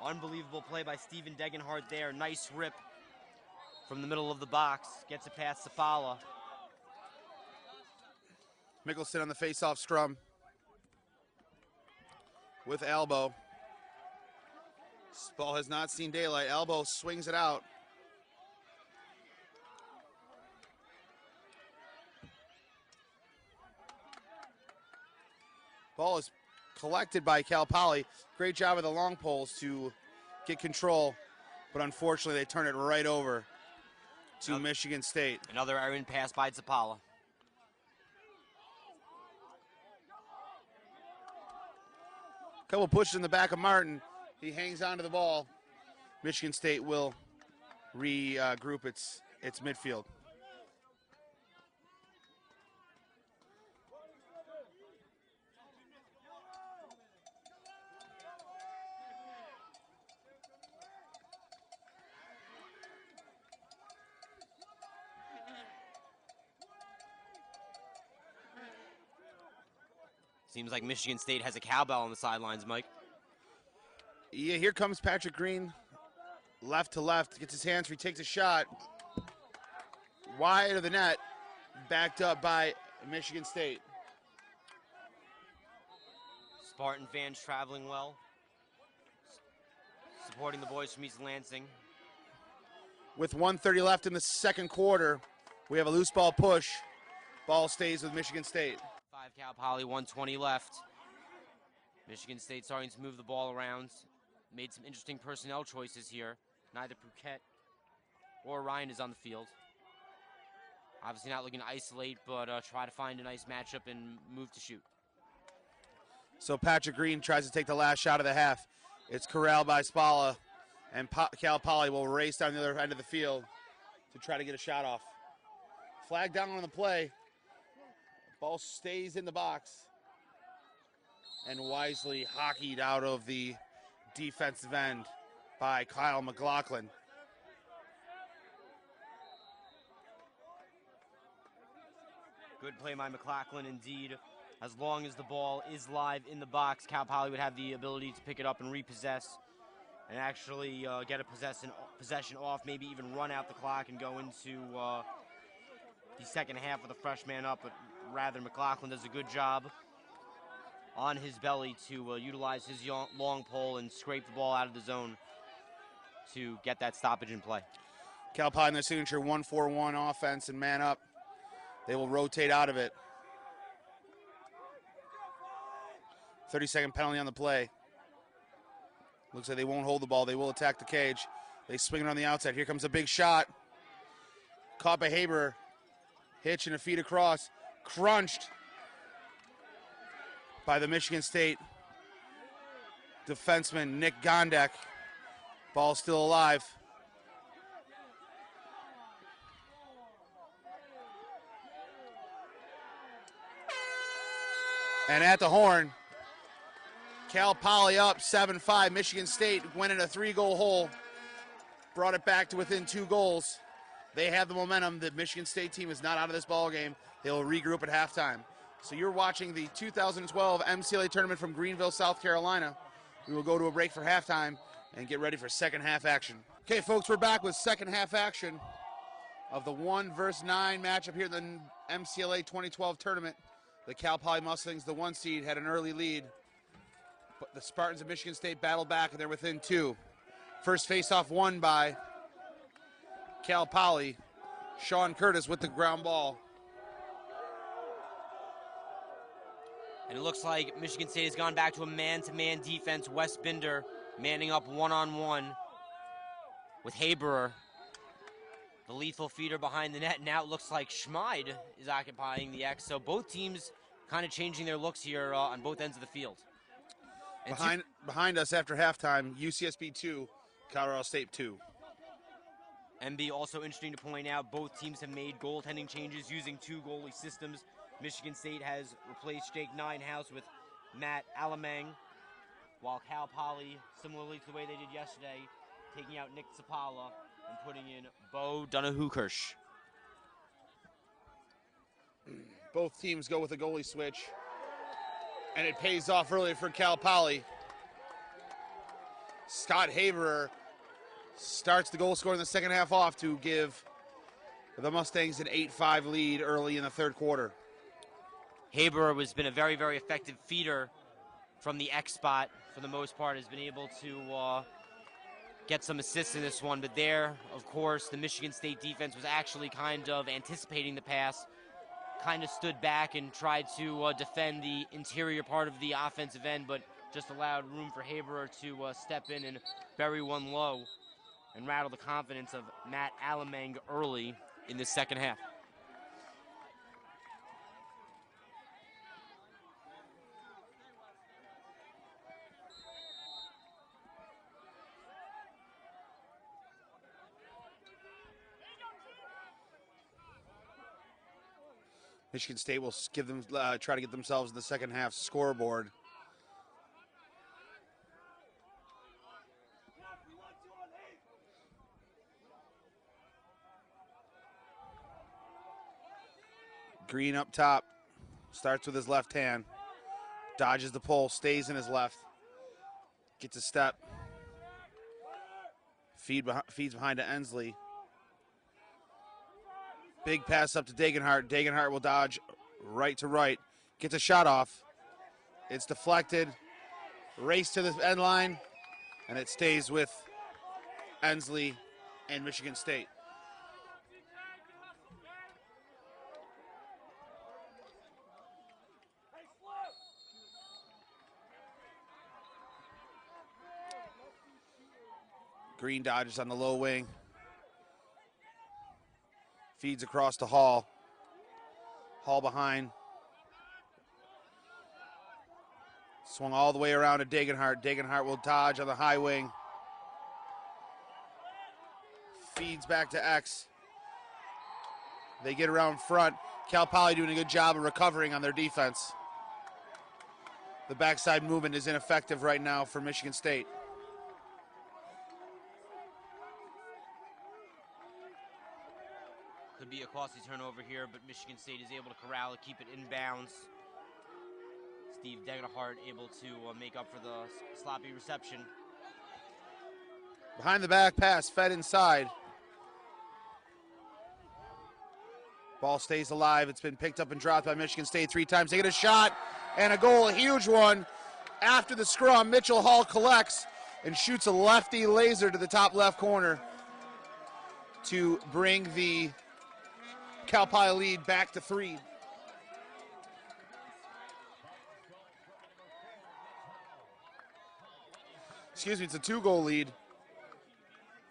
Unbelievable play by Steven Degenhart there. Nice rip from the middle of the box. Gets it past Safala. Mickelson on the face-off scrum with Albo. This ball has not seen daylight. Albo swings it out. Ball is collected by Cal Poly. Great job of the long poles to get control, but unfortunately they turn it right over to Michigan State. Another errant pass by Zapala. Couple pushes in the back of Martin. He hangs onto the ball. Michigan State will regroup its midfield. Seems like Michigan State has a cowbell on the sidelines, Mike. Yeah, here comes Patrick Green. Left to left, gets his hands free, takes a shot. Wide of the net, backed up by Michigan State. Spartan fans traveling well. Supporting the boys from East Lansing. With 1:30 left in the second quarter, we have a loose ball push. Ball stays with Michigan State. 5 Cal Poly, 1:20 left. Michigan State starting to move the ball around. Made some interesting personnel choices here. Neither Phuket or Ryan is on the field. Obviously not looking to isolate, but try to find a nice matchup and move to shoot. So Patrick Green tries to take the last shot of the half. It's corralled by Spalla, and Cal Poly will race down the other end of the field to try to get a shot off. Flag down on the play. Ball stays in the box and wisely hockeyed out of the defensive end by Kyle McLaughlin. Good play by McLaughlin indeed. As long as the ball is live in the box, Cal Poly would have the ability to pick it up and repossess and actually get a possession off, maybe even run out the clock and go into the second half with a fresh man up. But rather, McLaughlin does a good job on his belly to utilize his long pole and scrape the ball out of the zone to get that stoppage in play. Cal Poly in their signature 1-4-1 offense and man up. They will rotate out of it. 30-second penalty on the play. Looks like they won't hold the ball. They will attack the cage. They swing it on the outside. Here comes a big shot. Caught by Haber. Hitch and a feed across. Crunched by the Michigan State defenseman, Nick Gondek. Ball still alive. And at the horn, Cal Poly up 7-5. Michigan State went in a 3-goal hole, brought it back to within 2 goals. They have the momentum. The Michigan State team is not out of this ball game. They will regroup at halftime. So you're watching the 2012 MCLA tournament from Greenville, South Carolina. We will go to a break for halftime and get ready for second half action. Okay, folks, we're back with second half action of the 1 versus 9 matchup here in the MCLA 2012 tournament. The Cal Poly Mustangs, the 1 seed, had an early lead, but the Spartans of Michigan State battled back and they're within 2. First face-off won by Cal Poly. Sean Curtis with the ground ball. And it looks like Michigan State has gone back to a man-to-man defense. Wes Binder manning up one-on-one with Haberer. The lethal feeder behind the net. Now it looks like Schmid is occupying the X. So both teams kind of changing their looks here on both ends of the field. And Behind us after halftime, UCSB 2, Colorado State 2. MB, also interesting to point out, both teams have made goaltending changes using 2 goalie systems. Michigan State has replaced Jake Ninehouse with Matt Alamang, while Cal Poly, similarly to the way they did yesterday, taking out Nick Zapala and putting in Bo Donahue-Kirsch. Both teams go with a goalie switch, and it pays off early for Cal Poly. Scott Haberer starts the goal scoring in the second half off to give the Mustangs an 8-5 lead early in the third quarter. Haberer has been a very, very effective feeder from the X spot for the most part, has been able to get some assists in this one. But there, of course, the Michigan State defense was actually kind of anticipating the pass, kind of stood back and tried to defend the interior part of the offensive end, but just allowed room for Haberer to step in and bury one low and rattle the confidence of Matt Alamang early in the second half. Michigan State will try to get themselves in the second half scoreboard. Green up top, starts with his left hand, dodges the pull, stays in his left, gets a step, feeds behind to Ensley. Big pass up to Degenhart. Degenhart will dodge right to right, gets a shot off. It's deflected, race to the end line, and it stays with Ensley and Michigan State. Green dodges on the low wing. Feeds across to Hall. Hall behind. Swung all the way around to Degenhart. Degenhart will dodge on the high wing. Feeds back to X. They get around front. Cal Poly doing a good job of recovering on their defense. The backside movement is ineffective right now for Michigan State. Could be a costly turnover here, but Michigan State is able to corral it, keep it inbounds. Steve Degenhart able to make up for the sloppy reception. Behind the back pass, fed inside. Ball stays alive. It's been picked up and dropped by Michigan State 3 times. They get a shot and a goal, a huge one. After the scrum, Mitchell Hall collects and shoots a lefty laser to the top left corner to bring the Cal Poly lead back to 3. Excuse me, it's a 2-goal lead.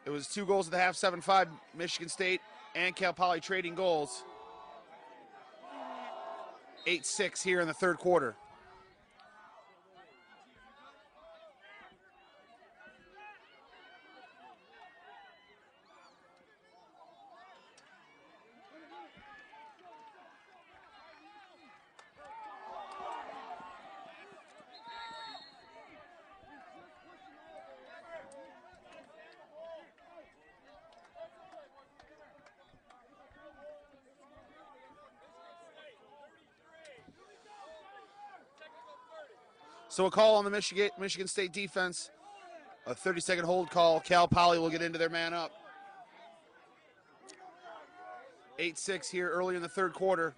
It was 2 goals at the half, 7-5, Michigan State and Cal Poly trading goals. 8-6 here in the third quarter. So a call on the Michigan State defense, a 30-second hold call. Cal Poly will get into their man up. 8-6 here early in the third quarter.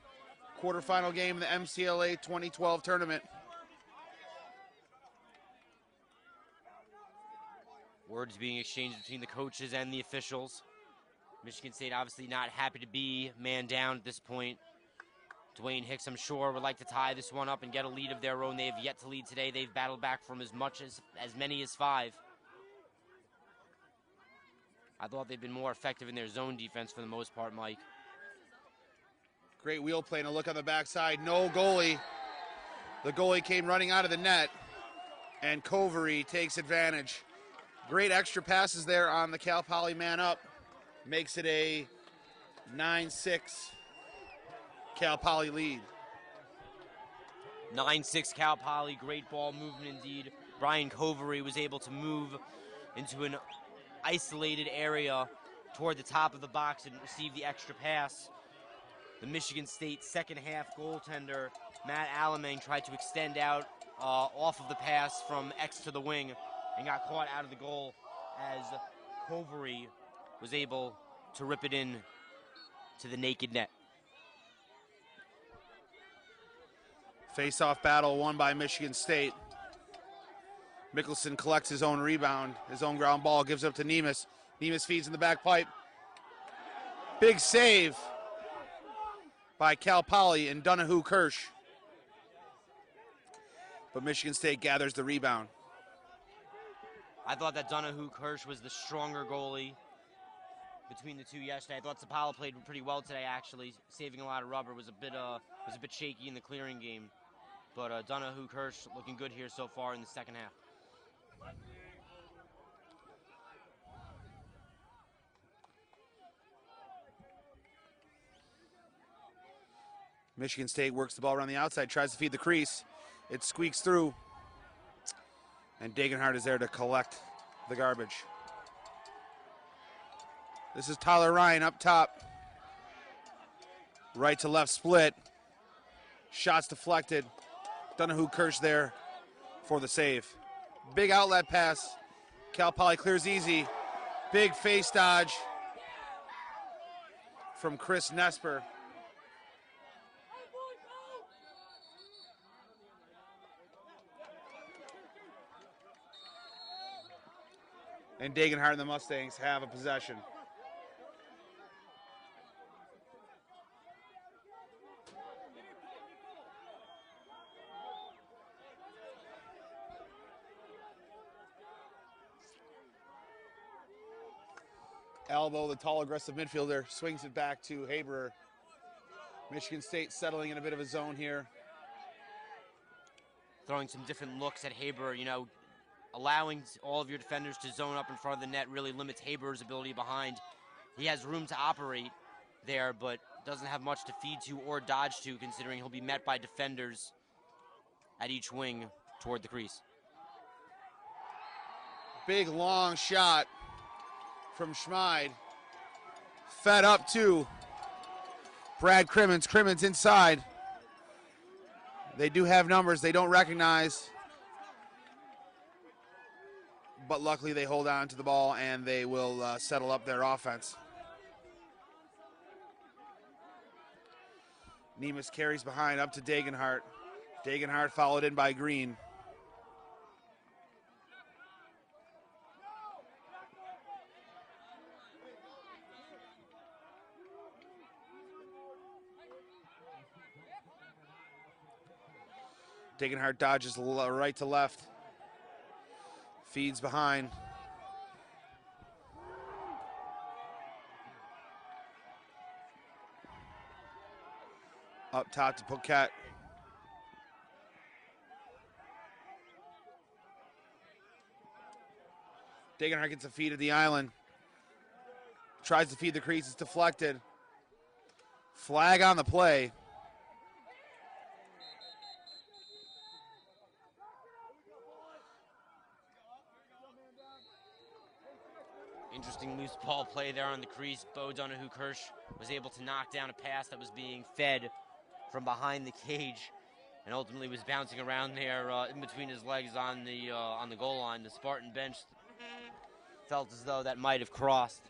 Quarterfinal game in the MCLA 2012 tournament. Words being exchanged between the coaches and the officials. Michigan State obviously not happy to be man down at this point. Dwayne Hicks, I'm sure, would like to tie this one up and get a lead of their own. They have yet to lead today. They've battled back from as many as 5. I thought they've been more effective in their zone defense for the most part, Mike. Great wheel play and a look on the backside. No goalie. The goalie came running out of the net, and Covery takes advantage. Great extra passes there on the Cal Poly man up. Makes it a 9-6 Cal Poly lead. 9-6 Cal Poly, great ball movement indeed. Brian Covery was able to move into an isolated area toward the top of the box and receive the extra pass. The Michigan State second half goaltender, Matt Alamang, tried to extend out off of the pass from X to the wing and got caught out of the goal as Covery was able to rip it in to the naked net. Face-off battle won by Michigan State. Mickelson collects his own rebound, his own ground ball, gives it up to Nemes. Nemes feeds in the back pipe. Big save by Cal Poly and Donahue Kirsch. But Michigan State gathers the rebound. I thought that Donahue Kirsch was the stronger goalie between the two yesterday. I thought Zapala played pretty well today, actually, saving a lot of rubber. Was a bit shaky in the clearing game, but Donahue Kirsch looking good here so far in the second half. Michigan State works the ball around the outside, tries to feed the crease. It squeaks through, and Dagenhart is there to collect the garbage. This is Tyler Ryan up top. Right to left split. Shots deflected. Donahue Kirsch there for the save. Big outlet pass. Cal Poly clears easy. Big face dodge from Chris Nesper. And Dagenhart and the Mustangs have a possession. Elbow, the tall, aggressive midfielder, swings it back to Haberer. Michigan State settling in a bit of a zone here. Throwing some different looks at Haberer, you know, allowing all of your defenders to zone up in front of the net really limits Haberer's ability behind. He has room to operate there, but doesn't have much to feed to or dodge to, considering he'll be met by defenders at each wing toward the crease. Big long shot from Schmid. Fed up to Brad Crimmins. Crimmins inside. They do have numbers they don't recognize. But luckily they hold on to the ball and they will settle up their offense. Nemes carries behind up to Dagenhart. Dagenhart followed in by Green. Dagenhart dodges right to left. Feeds behind. Up top to Poquette. Dagenhart gets a feed at the island. Tries to feed the crease, it's deflected. Flag on the play. Interesting loose ball play there on the crease. Bo Donahue Kirsch was able to knock down a pass that was being fed from behind the cage and ultimately was bouncing around there in between his legs on the goal line. The Spartan bench felt as though that might have crossed,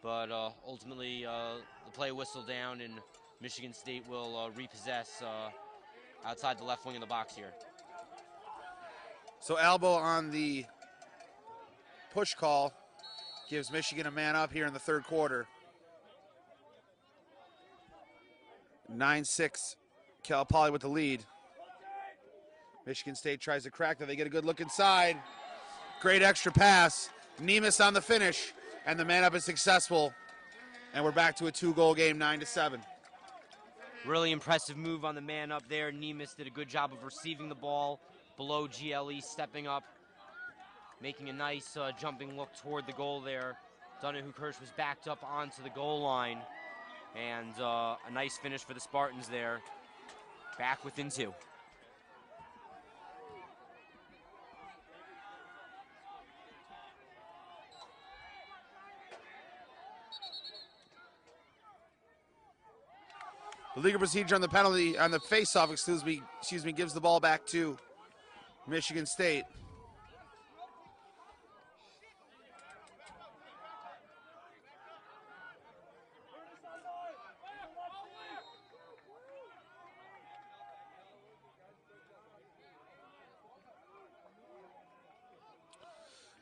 but ultimately the play whistled down and Michigan State will repossess outside the left wing of the box here. So elbow on the push call gives Michigan a man up here in the third quarter. 9-6, Cal Poly with the lead. Michigan State tries to crack that. They get a good look inside. Great extra pass. Nemes on the finish, and the man up is successful. And we're back to a two-goal game, 9-7. Really impressive move on the man up there. Nemus did a good job of receiving the ball below GLE, stepping up, making a nice jumping look toward the goal there. Donahue Kirsch was backed up onto the goal line, and a nice finish for the Spartans there. Back within 2. The legal procedure on the penalty, on the face-off, excuse me, gives the ball back to Michigan State.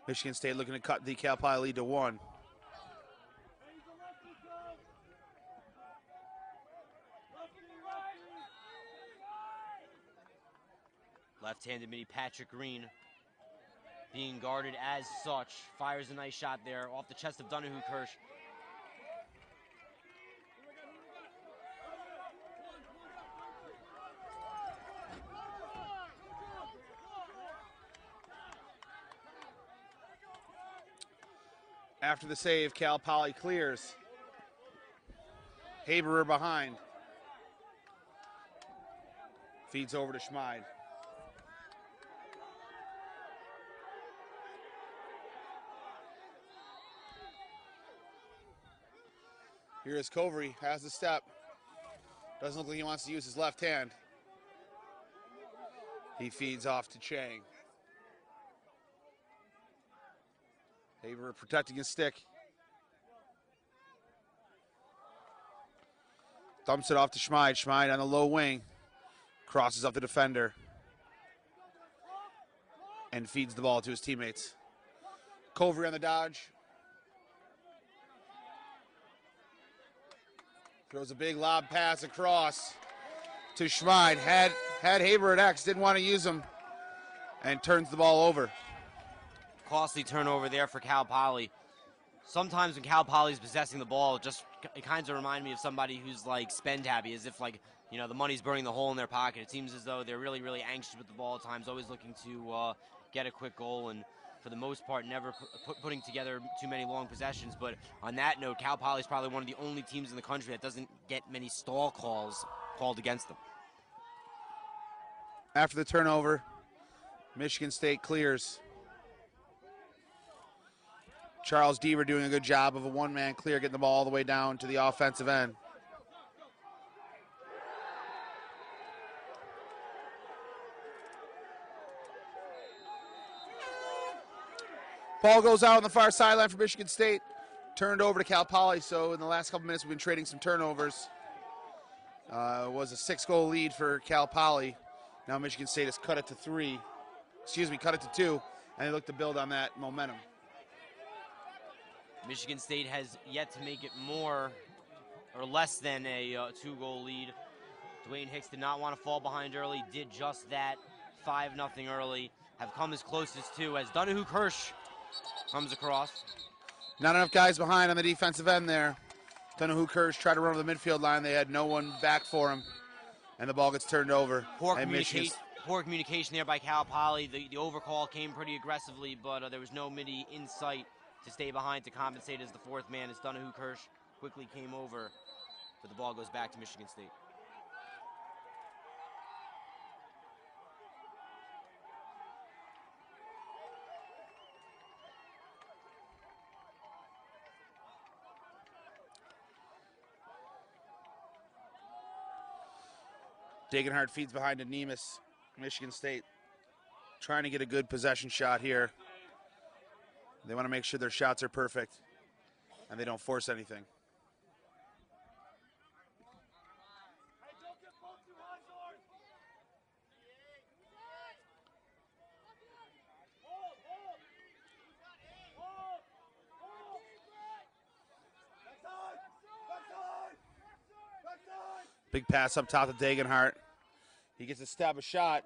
Michigan State looking to cut the Cal Poly lead to 1. Left-handed midi Patrick Green being guarded as such. Fires a nice shot there off the chest of Donahue Kirsch. After the save, Cal Poly clears. Haberer behind. Feeds over to Schmid. Here is Covery, has the step. Doesn't look like he wants to use his left hand. He feeds off to Chang. Haberer protecting his stick. Dumps it off to Schmid. Schmid on the low wing. Crosses up the defender. And feeds the ball to his teammates. Covery on the dodge. Throws a big lob pass across to Schmid. Had Haber at X, didn't want to use him, and turns the ball over. Costly turnover there for Cal Poly. Sometimes when Cal Poly's possessing the ball, it kind of reminds me of somebody who's like spend happy, as if like, you know, the money's burning the hole in their pocket. It seems as though they're really, really anxious with the ball at times, always looking to get a quick goal, and for the most part, never putting together too many long possessions. But on that note, Cal Poly is probably one of the only teams in the country that doesn't get many stall calls called against them. After the turnover, Michigan State clears. Charles Deaver doing a good job of a one-man clear, getting the ball all the way down to the offensive end. Ball goes out on the far sideline for Michigan State. Turned over to Cal Poly, so in the last couple minutes we've been trading some turnovers. It was a 6-goal lead for Cal Poly. Now Michigan State has cut it to 2, and they look to build on that momentum. Michigan State has yet to make it more or less than a 2-goal lead. Dwayne Hicks did not want to fall behind early, did just that. 5-0 early. Have come as close as 2 as Donahue Kirsch comes across. Not enough guys behind on the defensive end there. Donahue Kirsch tried to run over the midfield line. They had no one back for him, and the ball gets turned over. Poor communication there by Cal Poly. The overcall came pretty aggressively, but there was no midi in sight to stay behind to compensate as the fourth man, as Donahue Kirsch quickly came over, but the ball goes back to Michigan State. Degenhardt feeds behind to Nemus. Michigan State trying to get a good possession shot here. They want to make sure their shots are perfect and they don't force anything. Big pass up top to Degenhardt. He gets a stab a shot.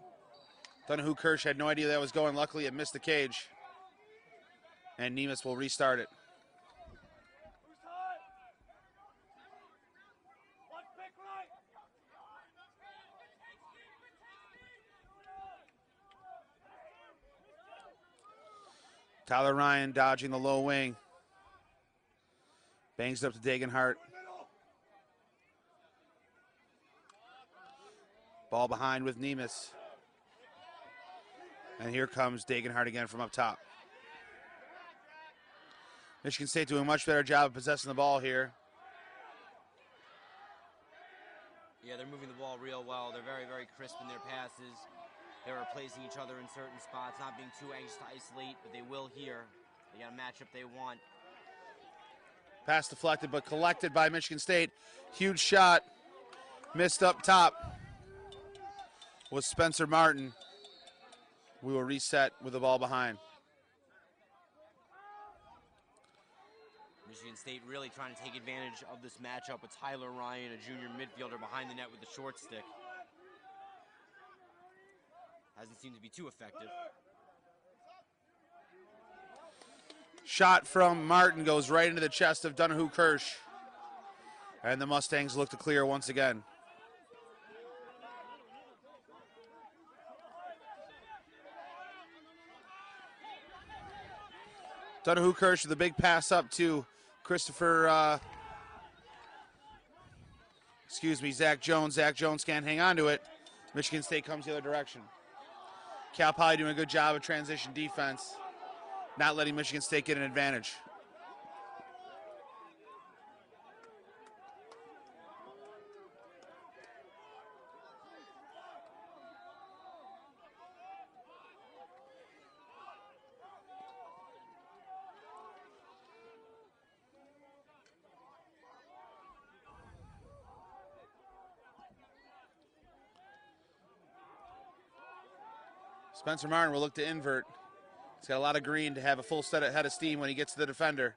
Donahue Kirsch had no idea that was going. Luckily, it missed the cage. And Nemus will restart it. Tyler Ryan dodging the low wing. Bangs it up to Dagenhart. Ball behind with Nemus. And here comes Dagenhart again from up top. Michigan State doing a much better job of possessing the ball here. Yeah, they're moving the ball real well. They're very, very crisp in their passes. They're replacing each other in certain spots, not being too anxious to isolate, but they will here. They got a matchup they want. Pass deflected, but collected by Michigan State. Huge shot. Missed up top was Spencer Martin. We will reset with the ball behind. Michigan State really trying to take advantage of this matchup with Tyler Ryan, a junior midfielder, behind the net with the short stick. Hasn't seemed to be too effective. Shot from Martin goes right into the chest of Donahue Kirsch. And the Mustangs look to clear once again. Donahue Kirsch with a big pass up to Zach Jones. Zach Jones can't hang on to it. Michigan State comes the other direction. Cal Poly doing a good job of transition defense, not letting Michigan State get an advantage. Spencer Martin will look to invert. He's got a lot of green to have a full head of steam when he gets to the defender.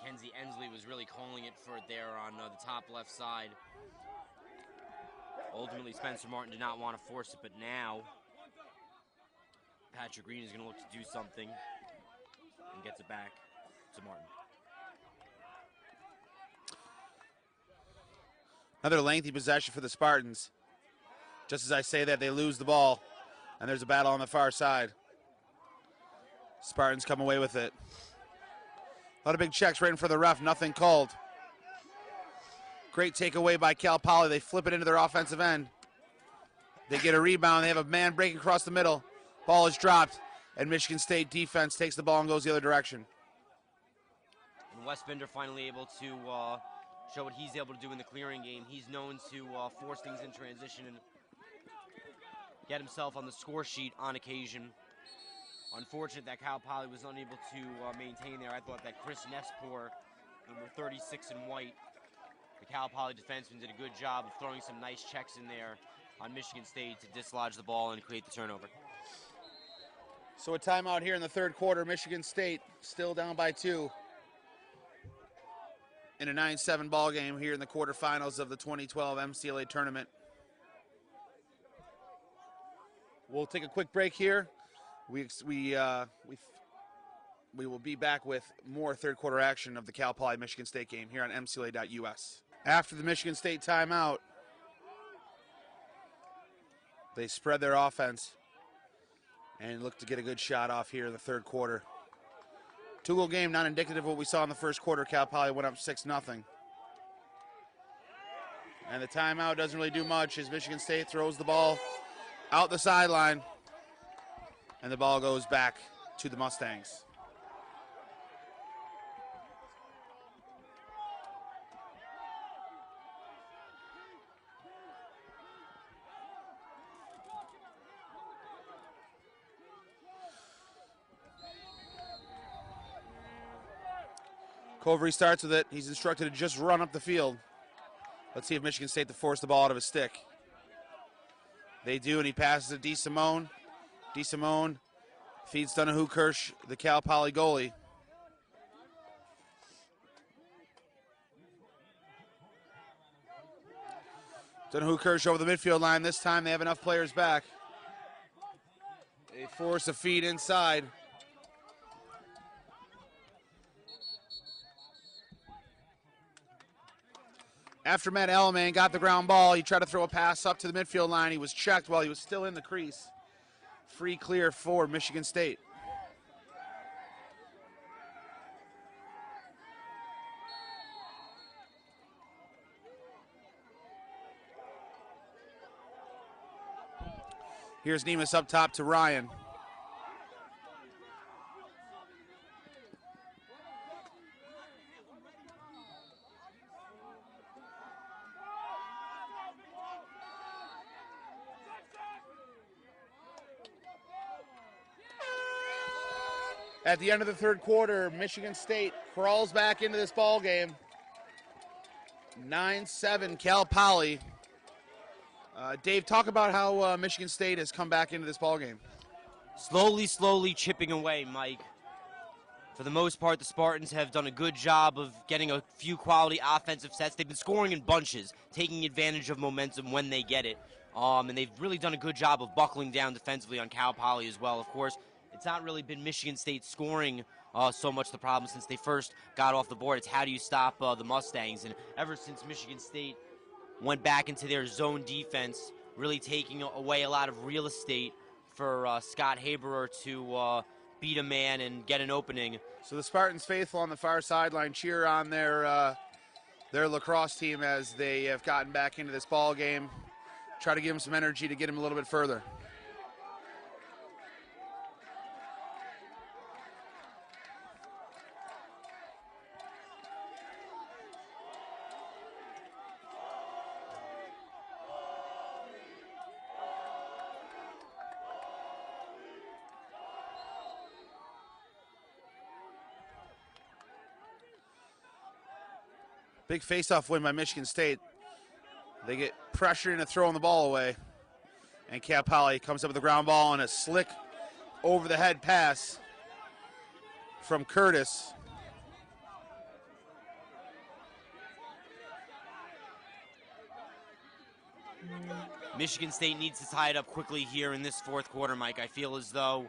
Kenzie Ensley was really calling it for it there on the top left side. Ultimately, Spencer Martin did not want to force it, but now Patrick Green is going to look to do something and gets it back to Martin. Another lengthy possession for the Spartans. Just as I say that, they lose the ball, and there's a battle on the far side. Spartans come away with it. A lot of big checks right in front of the ref, nothing called. Great takeaway by Cal Poly. They flip it into their offensive end. They get a rebound. They have a man breaking across the middle. Ball is dropped, and Michigan State defense takes the ball and goes the other direction. And Wes Bender finally able to show what he's able to do in the clearing game. He's known to force things in transition and get himself on the score sheet on occasion. Unfortunate that Cal Poly was unable to maintain there. I thought that Chris Nespor, number 36 in white, the Cal Poly defenseman, did a good job of throwing some nice checks in there on Michigan State to dislodge the ball and create the turnover. So a timeout here in the third quarter. Michigan State still down by 2 in a 9-7 ball game here in the quarterfinals of the 2012 MCLA tournament. We'll take a quick break here. We will be back with more third quarter action of the Cal Poly Michigan State game here on MCLA.us. After the Michigan State timeout, they spread their offense and look to get a good shot off here in the third quarter. Two-goal game, not indicative of what we saw in the first quarter. Cal Poly went up 6-0. And the timeout doesn't really do much as Michigan State throws the ball out the sideline, and the ball goes back to the Mustangs. Covery starts with it. He's instructed to just run up the field. Let's see if Michigan State to force the ball out of his stick. They do, and he passes to DeSimone. DeSimone feeds Donahue Kirsch, the Cal Poly goalie. Donahue Kirsch over the midfield line. This time they have enough players back. They force a feed inside. After Matt Ellerman got the ground ball, he tried to throw a pass up to the midfield line. He was checked while he was still in the crease. Free clear for Michigan State. Here's Nemus up top to Ryan. At the end of the third quarter, Michigan State crawls back into this ball game. 9-7 Cal Poly. Dave, talk about how Michigan State has come back into this ball game. Slowly chipping away, Mike. For the most part, the Spartans have done a good job of getting a few quality offensive sets. They've been scoring in bunches, taking advantage of momentum when they get it. And they've really done a good job of buckling down defensively on Cal Poly as well. Of course, it's not really been Michigan State scoring so much the problem since they first got off the board. It's how do you stop the Mustangs? And ever since Michigan State went back into their zone defense, really taking away a lot of real estate for Scott Haberer to beat a man and get an opening. So the Spartans faithful on the far sideline cheer on their lacrosse team as they have gotten back into this ball game. Try to give them some energy to get them a little bit further. Big face-off win by Michigan State. They get pressure into throwing the ball away. And Cal Poly comes up with the ground ball and a slick over-the-head pass from Curtis. Michigan State needs to tie it up quickly here in this fourth quarter, Mike. I feel as though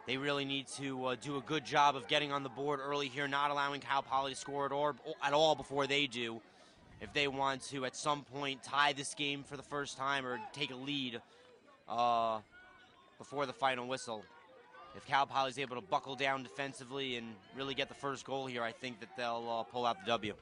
they really need to do a good job of getting on the board early here, not allowing Cal Poly to score at all before they do, if they want to at some point tie this game for the first time or take a lead before the final whistle. If Cal Poly is able to buckle down defensively and really get the first goal here, I think that they'll pull out the W.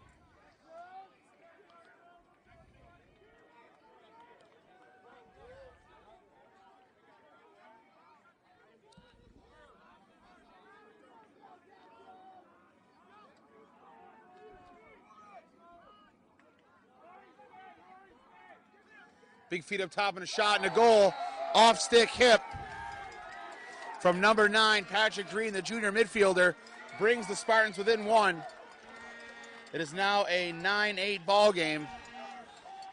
Big feet up top and a shot and a goal. Off stick hip from number 9, Patrick Green, the junior midfielder, brings the Spartans within one. It is now a 9-8 ball game.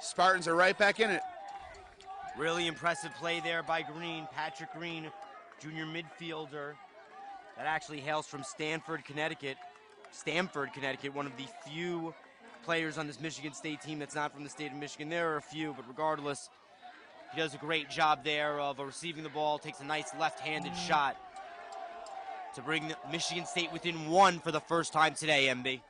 Spartans are right back in it. Really impressive play there by Green, Patrick Green, junior midfielder that actually hails from Stamford, Connecticut, one of the few players on this Michigan State team that's not from the state of Michigan. There are a few, but regardless, he does a great job there of receiving the ball, takes a nice left-handed shot to bring Michigan State within one for the first time today, MB.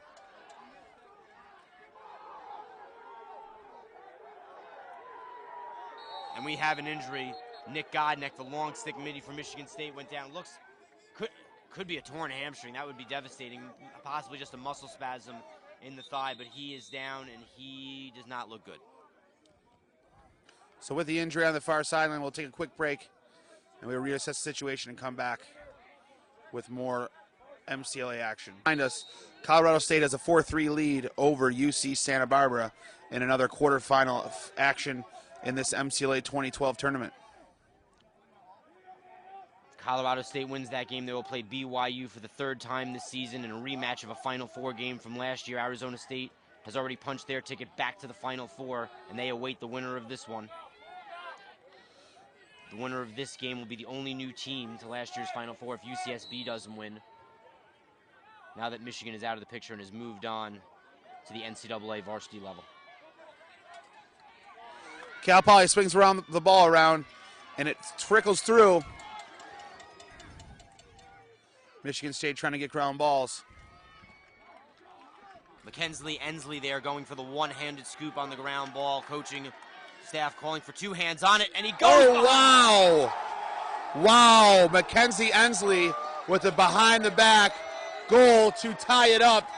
And we have an injury. Nick Godneck, the long stick midi for Michigan State, went down. Looks, could be a torn hamstring. That would be devastating. Possibly just a muscle spasm in the thigh, but he is down and he does not look good. So with the injury on the far sideline, we'll take a quick break and we'll reassess the situation and come back with more MCLA action. Behind us, Colorado State has a 4-3 lead over UC Santa Barbara in another quarterfinal action in this MCLA 2012 tournament. Colorado State wins that game. They will play BYU for the third time this season in a rematch of a Final Four game from last year. Arizona State has already punched their ticket back to the Final Four, and they await the winner of this one. The winner of this game will be the only new team to last year's Final Four if UCSB doesn't win. Now that Michigan is out of the picture and has moved on to the NCAA varsity level. Cal Poly swings the ball around, and it trickles through. Michigan State trying to get ground balls. McKenzie Ensley there going for the one-handed scoop on the ground ball. Coaching staff calling for 2 hands on it, and he goes. Oh, wow. Wow. McKenzie Ensley with the behind-the-back goal to tie it up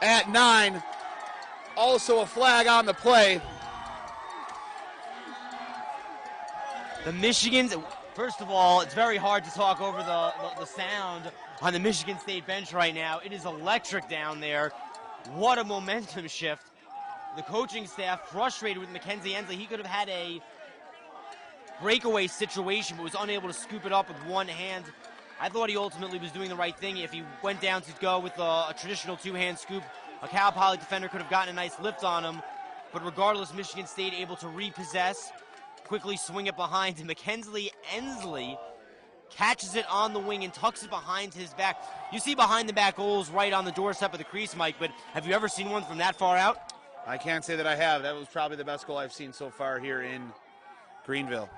at 9. Also a flag on the play. The Michigans, first of all, it's very hard to talk over the sound on the Michigan State bench right now. It is electric down there. What a momentum shift. The coaching staff frustrated with McKenzie Ensley. He could have had a breakaway situation, but was unable to scoop it up with one hand. I thought he ultimately was doing the right thing. If he went down to go with a traditional 2-hand scoop, a Cal Poly defender could have gotten a nice lift on him. But regardless, Michigan State able to repossess, quickly swing it behind him. McKenzie Ensley catches it on the wing and tucks it behind his back. You see behind-the-back goals right on the doorstep of the crease, Mike, but have you ever seen one from that far out? I can't say that I have. That was probably the best goal I've seen so far here in Greenville.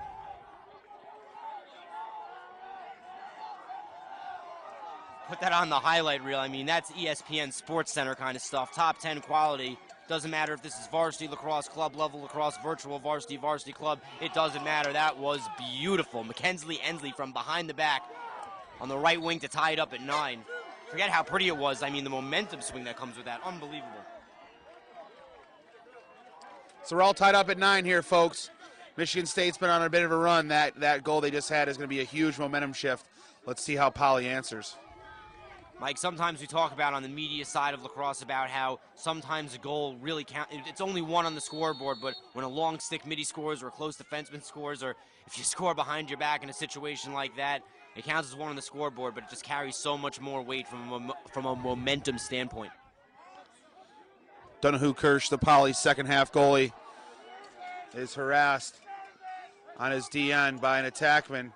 Put that on the highlight reel. I mean, that's ESPN Sports Center kind of stuff. Top 10 quality. Doesn't matter if this is varsity lacrosse, club level lacrosse, virtual varsity club. It doesn't matter. That was beautiful. McKenzie Ensley from behind the back on the right wing to tie it up at 9. Forget how pretty it was. I mean, the momentum swing that comes with that. Unbelievable. So we're all tied up at 9 here, folks. Michigan State's been on a bit of a run. That goal they just had is going to be a huge momentum shift. Let's see how Poly answers. Mike, sometimes we talk about on the media side of lacrosse about how sometimes a goal really counts. It's only one on the scoreboard, but when a long stick midi scores or a close defenseman scores, or if you score behind your back in a situation like that, it counts as one on the scoreboard, but it just carries so much more weight from a momentum standpoint. Donahue Kirsch, the Poly second half goalie, is harassed on his DN by an attackman.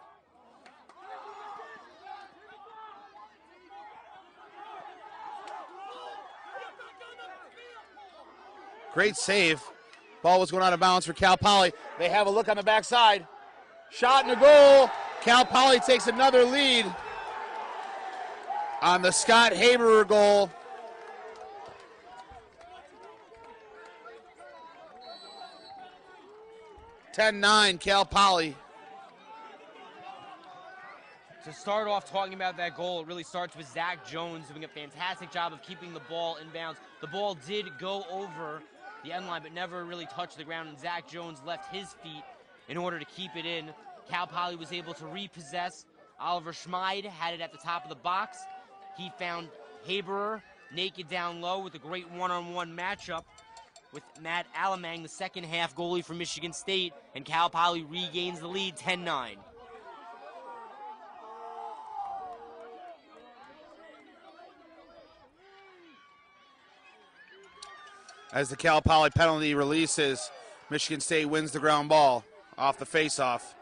Great save. Ball was going out of bounds for Cal Poly. They have a look on the backside. Shot and a goal. Cal Poly takes another lead on the Scott Haberer goal. (10-9) Cal Poly. To start off talking about that goal, it really starts with Zach Jones doing a fantastic job of keeping the ball in bounds. The ball did go over the end line, but never really touched the ground, and Zach Jones left his feet in order to keep it in. Cal Poly was able to repossess. Oliver Schmid had it at the top of the box. He found Haberer naked down low with a great one-on-one matchup with Matt Alamang, the second half goalie for Michigan State, and Cal Poly regains the lead 10-9. As the Cal Poly penalty releases, Michigan State wins the ground ball off the faceoff.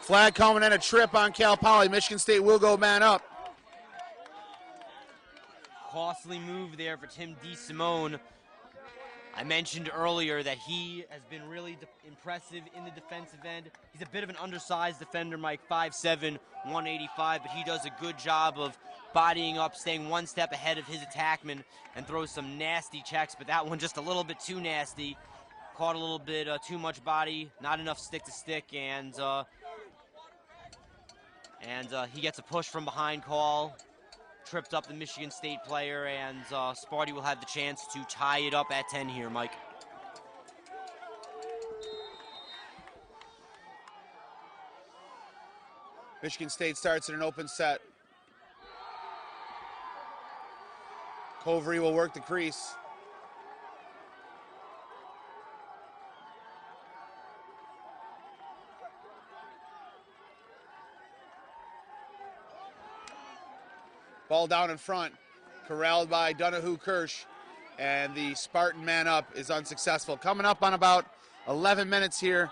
Flag coming and a trip on Cal Poly. Michigan State will go man up. Costly move there for Tim DeSimone. I mentioned earlier that he has been really impressive in the defensive end. He's a bit of an undersized defender, Mike, 5'7", 185, but he does a good job of bodying up, staying one step ahead of his attackman, and throws some nasty checks, but that one just a little bit too nasty. Caught a little bit too much body, not enough stick-to-stick, and he gets a push from behind call. Tripped up the Michigan State player, and Sparty will have the chance to tie it up at 10 here, Mike. Michigan State starts in an open set. Covery will work the crease. Ball down in front, corralled by Donahue Kirsch, and the Spartan man up is unsuccessful. Coming up on about 11 minutes here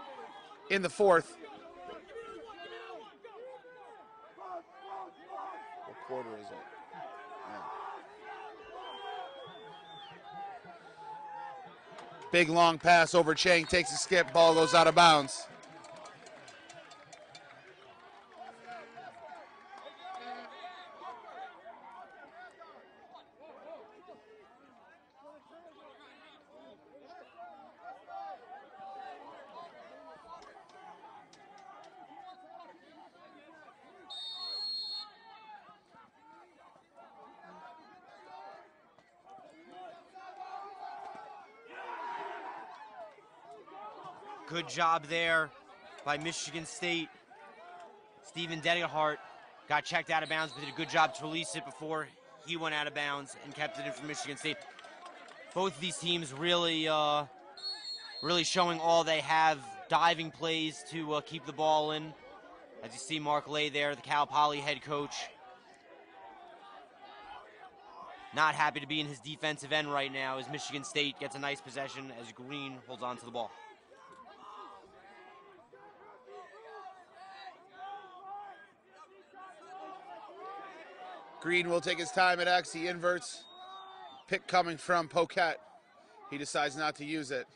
in the fourth. What quarter is it? Yeah. Big long pass over Chang, takes a skip, ball goes out of bounds. Good job there by Michigan State. Steven Dedehart got checked out of bounds, but did a good job to release it before he went out of bounds and kept it in for Michigan State. Both of these teams really showing all they have. Diving plays to keep the ball in. As you see Mark Lay there, the Cal Poly head coach. Not happy to be in his defensive end right now as Michigan State gets a nice possession as Green holds on to the ball. Green will take his time at X. He inverts. Pick coming from Poquette. He decides not to use it.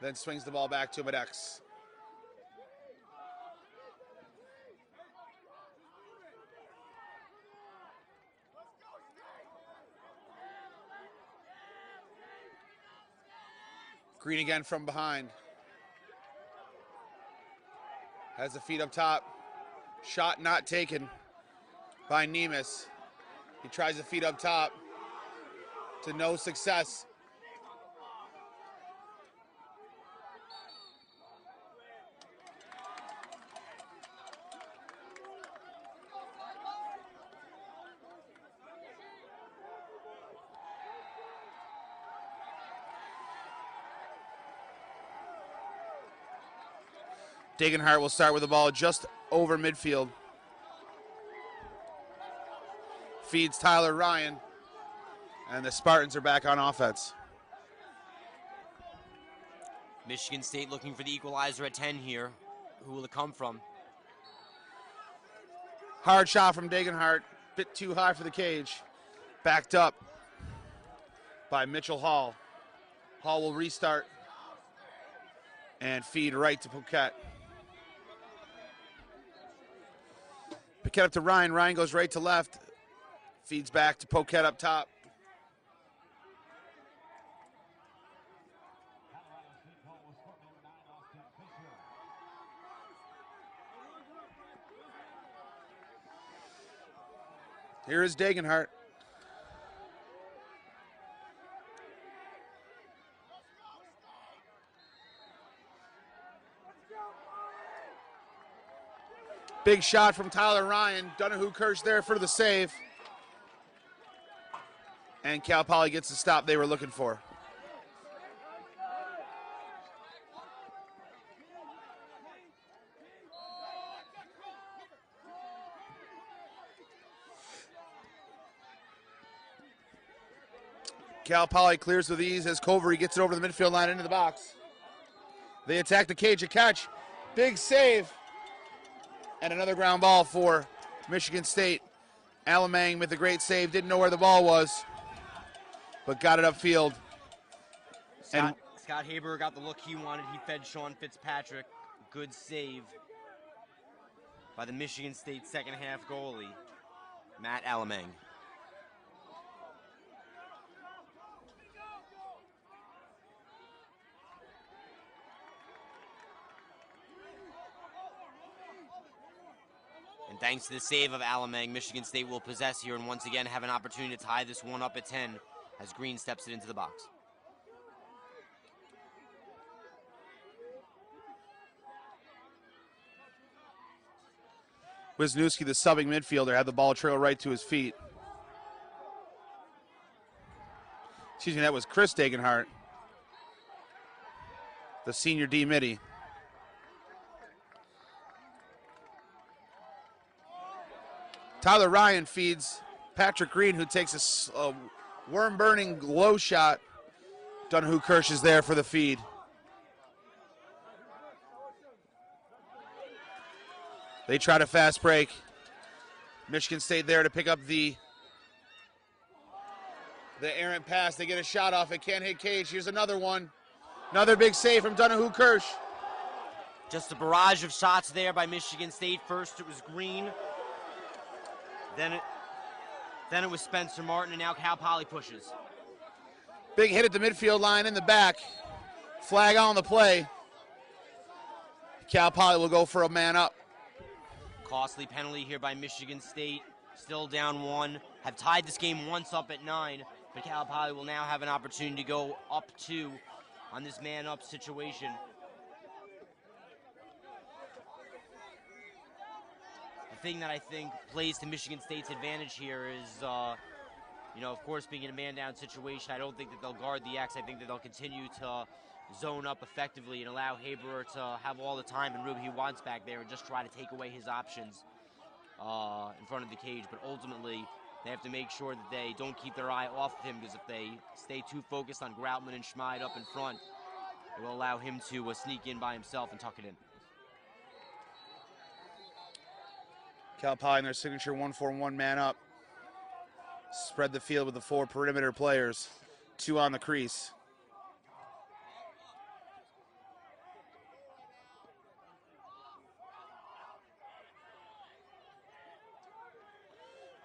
Then swings the ball back to him at X. Green again from behind. Has the feet up top. Shot not taken by Nemus. He tries to feed up top to no success. Degenhart will start with the ball just over midfield. Feeds Tyler Ryan, and the Spartans are back on offense. Michigan State looking for the equalizer at 10 here. Who will it come from? Hard shot from Degenhart, bit too high for the cage. Backed up by Mitchell Hall. Hall will restart and feed right to Poquette. Poquette up to Ryan. Ryan goes right to left. Feeds back to Poquette up top. Here is Degenhart. Big shot from Tyler Ryan. Donahue Kirsch there for the save. And Cal Poly gets the stop they were looking for. Cal Poly clears with ease as Covery gets it over the midfield line into the box. They attack the cage, a catch. Big save. And another ground ball for Michigan State. Alamang with a great save. Didn't know where the ball was, but got it upfield. Scott Haber got the look he wanted. He fed Sean Fitzpatrick. Good save by the Michigan State second half goalie, Matt Alamang. And thanks to the save of Alamang, Michigan State will possess here and once again have an opportunity to tie this one up at 10 as Green steps it into the box. Wisniewski, the subbing midfielder, had the ball trail right to his feet. Excuse me, that was Chris Degenhart, the senior D midi. Tyler Ryan feeds Patrick Green, who takes a worm-burning low shot. Donahue Kirsch is there for the feed. They try to fast break. Michigan State there to pick up the errant pass. They get a shot off. It can't hit cage. Here's another one. Another big save from Donahue Kirsch. Just a barrage of shots there by Michigan State. First it was Green. Then it was Spencer Martin, and now Cal Poly pushes. Big hit at the midfield line in the back. Flag on the play. Cal Poly will go for a man up. Costly penalty here by Michigan State. Still down one. Have tied this game once up at 9, but Cal Poly will now have an opportunity to go up 2 on this man-up situation. thing that I think plays to Michigan State's advantage here is, of course, being in a man-down situation, I don't think that they'll guard the X. I think that they'll continue to zone up effectively and allow Haberer to have all the time and room he wants back there and just try to take away his options in front of the cage. But ultimately, they have to make sure that they don't keep their eye off of him, because if they stay too focused on Groutman and Schmid up in front, it will allow him to sneak in by himself and tuck it in. Cal Poly in their signature 1-4-1 man up. Spread the field with the 4 perimeter players, 2 on the crease.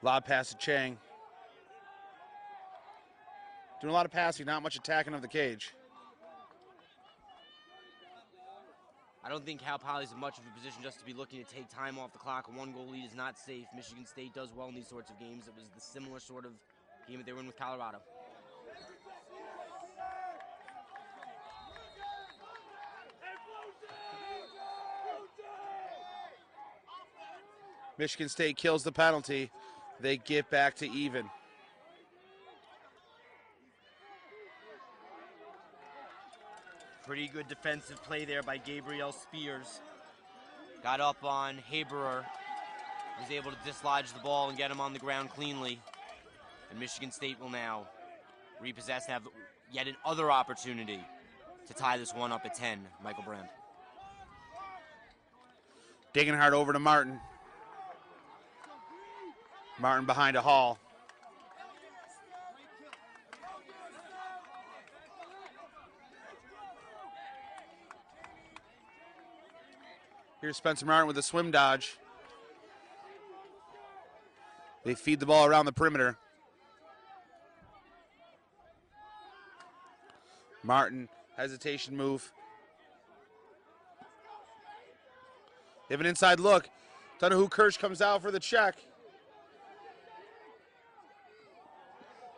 Lob pass to Chang. Doing a lot of passing, not much attacking of the cage. I don't think Cal Poly's in much of a position just to be looking to take time off the clock. A 1-goal lead is not safe. Michigan State does well in these sorts of games. It was the similar sort of game that they were in with Colorado. Michigan State kills the penalty. They get back to even. Pretty good defensive play there by Gabriel Spears. Got up on Haberer. Was able to dislodge the ball and get him on the ground cleanly. And Michigan State will now repossess and have yet another opportunity to tie this one up at 10. Michael Brand. Degenhardt over to Martin. Martin behind a Hall. Here's Spencer Martin with a swim dodge. They feed the ball around the perimeter. Martin, hesitation move. They have an inside look. Donahue Kirsch comes out for the check.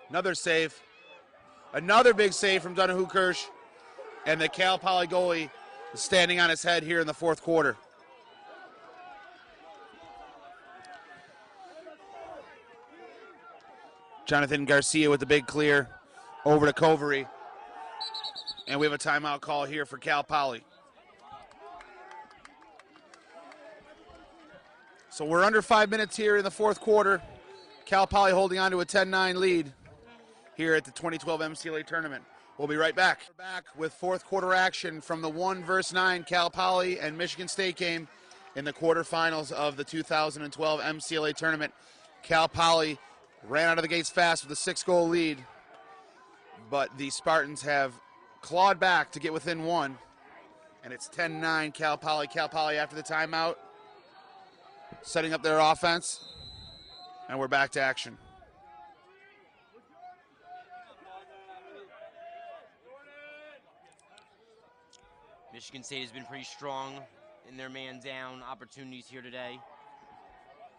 Another save. Another big save from Donahue Kirsch. And the Cal Poly goalie is standing on his head here in the fourth quarter. Jonathan Garcia with the big clear over to Covery. And we have a timeout call here for Cal Poly. So we're under 5 minutes here in the fourth quarter. Cal Poly holding on to a 10-9 lead here at the 2012 MCLA tournament. We'll be right back. We're back with fourth quarter action from the 1-9 Cal Poly and Michigan State game in the quarterfinals of the 2012 MCLA tournament. Cal Poly ran out of the gates fast with a 6-goal lead, but the Spartans have clawed back to get within 1, and it's 10-9 Cal Poly. Cal Poly after the timeout, setting up their offense, and we're back to action. Michigan State has been pretty strong in their man-down opportunities here today,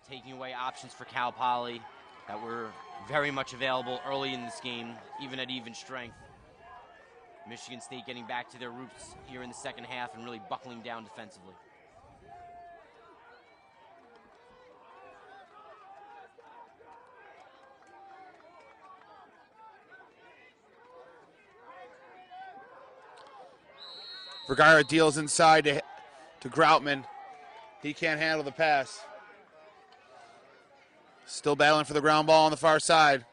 taking away options for Cal Poly that were very much available early in this game, even at even strength. Michigan State getting back to their roots here in the second half and really buckling down defensively. Vergara deals inside to Groutman. He can't handle the pass. Still battling for the ground ball on the far side.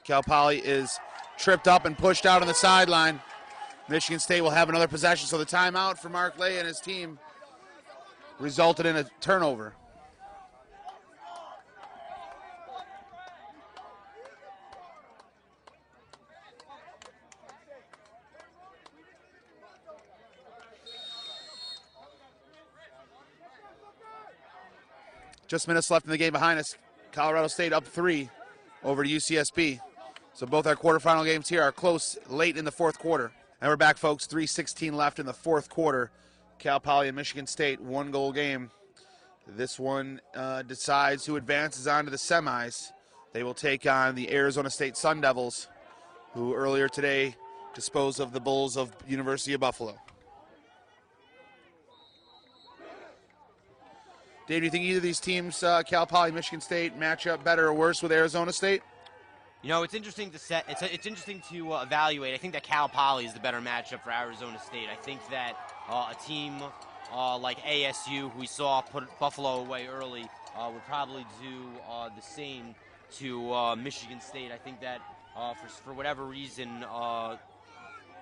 Cal Poly is tripped up and pushed out on the sideline. Michigan State will have another possession, so the timeout for Mark Lay and his team resulted in a turnover. Just minutes left in the game behind us. Colorado State up 3 over to UCSB. So both our quarterfinal games here are close late in the fourth quarter. And we're back, folks. 3:16 left in the fourth quarter. Cal Poly and Michigan State, 1-goal game. This one decides who advances on to the semis. They will take on the Arizona State Sun Devils, who earlier today disposed of the Bulls of University of Buffalo. Dave, do you think either of these teams, Cal Poly, Michigan State, match up better or worse with Arizona State? You know, it's interesting to it's interesting to evaluate. I think that Cal Poly is the better matchup for Arizona State. I think that a team like ASU, who we saw put Buffalo away early, would probably do the same to Michigan State. I think that for whatever reason,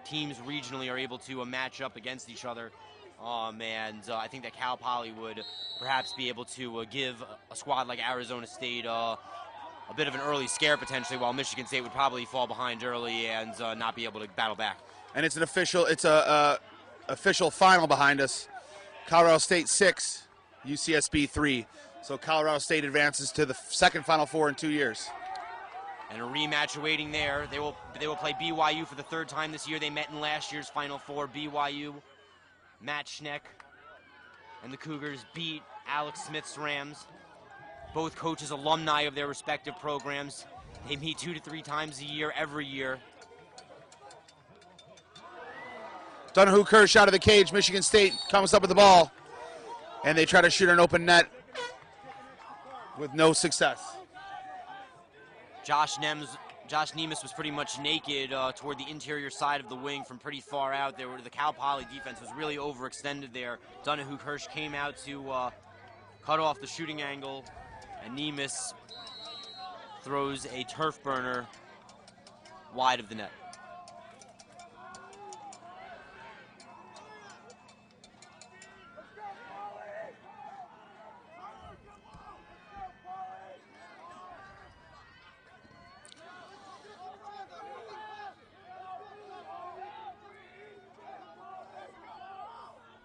teams regionally are able to match up against each other. And I think that Cal Poly would perhaps be able to give a squad like Arizona State a bit of an early scare potentially, while Michigan State would probably fall behind early and not be able to battle back. And it's a official final behind us. Colorado State 6, UCSB 3. So Colorado State advances to the second Final Four in 2 years. And a rematch awaiting there. They will play BYU for the third time this year. They met in last year's Final Four. BYU, Matt Schneck, and the Cougars beat Alex Smith's Rams. Both coaches alumni of their respective programs. They meet 2 to 3 times a year, every year. Donahue Kirsch out of the cage. Michigan State comes up with the ball, and they try to shoot an open net with no success. Josh Nemes was pretty much naked toward the interior side of the wing from pretty far out. The Cal Poly defense was really overextended there. Donahue Kirsch came out to cut off the shooting angle, and Nemes throws a turf burner wide of the net.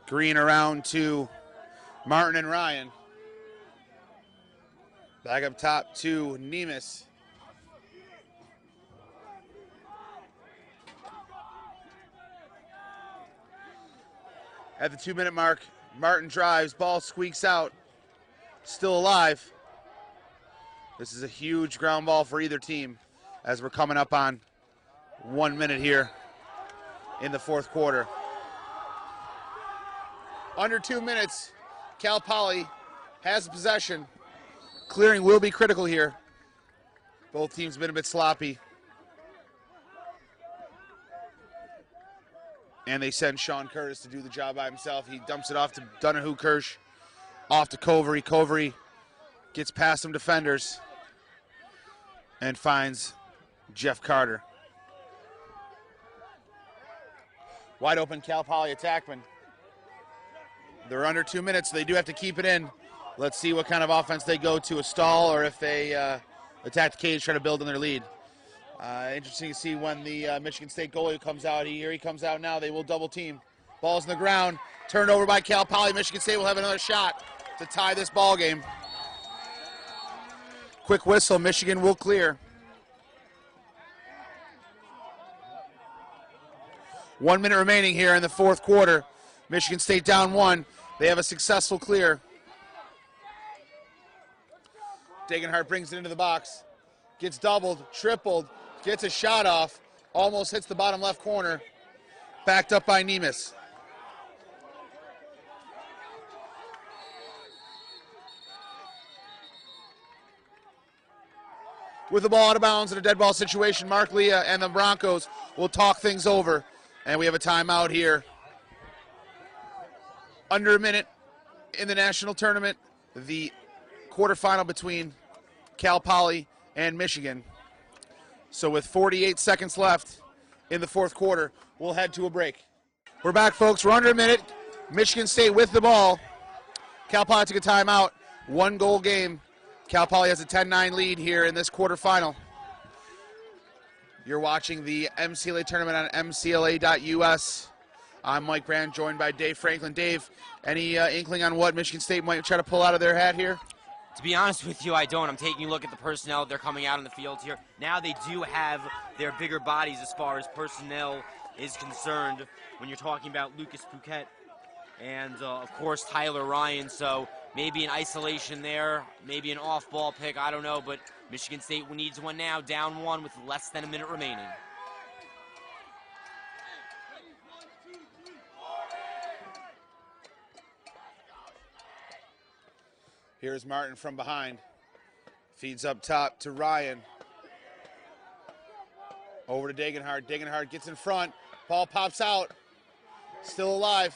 Green around to Martin and Ryan. Back up top to Nemes. At the 2-minute mark, Martin drives, ball squeaks out, still alive. This is a huge ground ball for either team as we're coming up on 1 minute here in the fourth quarter. Under 2 minutes, Cal Poly has possession. Clearing will be critical here. Both teams have been a bit sloppy. And they send Sean Curtis to do the job by himself. He dumps it off to Donahue Kirsch, off to Covery. Covery gets past some defenders and finds Jeff Carter. Wide open Cal Poly attackman. They're under 2 minutes, so they do have to keep it in. Let's see what kind of offense they go to, a stall, or if they attack the cage, try to build on their lead. Interesting to see when the Michigan State goalie comes out. Here he comes out now. They will double team. Ball's in the ground. Turned over by Cal Poly. Michigan State will have another shot to tie this ball game. Quick whistle. Michigan will clear. 1 minute remaining here in the fourth quarter. Michigan State down 1. They have a successful clear. Degenhart brings it into the box. Gets doubled, tripled, gets a shot off. Almost hits the bottom left corner. Backed up by Nemes. With the ball out of bounds in a dead ball situation, Mark Leah and the Broncos will talk things over. And we have a timeout here. Under a minute in the national tournament, the quarterfinal between Cal Poly and Michigan. So with 48 seconds left in the fourth quarter, we'll head to a break. We're back, folks. We're under a minute. Michigan State with the ball. Cal Poly took a timeout. 1 goal game. Cal Poly has a 10-9 lead here in this quarterfinal. You're watching the MCLA tournament on MCLA.us. I'm Mike Brand, joined by Dave Franklin. Dave, any inkling on what Michigan State might try to pull out of their hat here? To be honest with you, I don't. I'm taking a look at the personnel they're coming out on the field here. Now they do have their bigger bodies as far as personnel is concerned when you're talking about Lucas Pouquet and, of course, Tyler Ryan. So maybe an isolation there, maybe an off-ball pick, I don't know. But Michigan State needs one now, down 1 with less than a minute remaining. Here's Martin from behind. Feeds up top to Ryan. Over to Degenhardt. Degenhardt gets in front. Ball pops out. Still alive.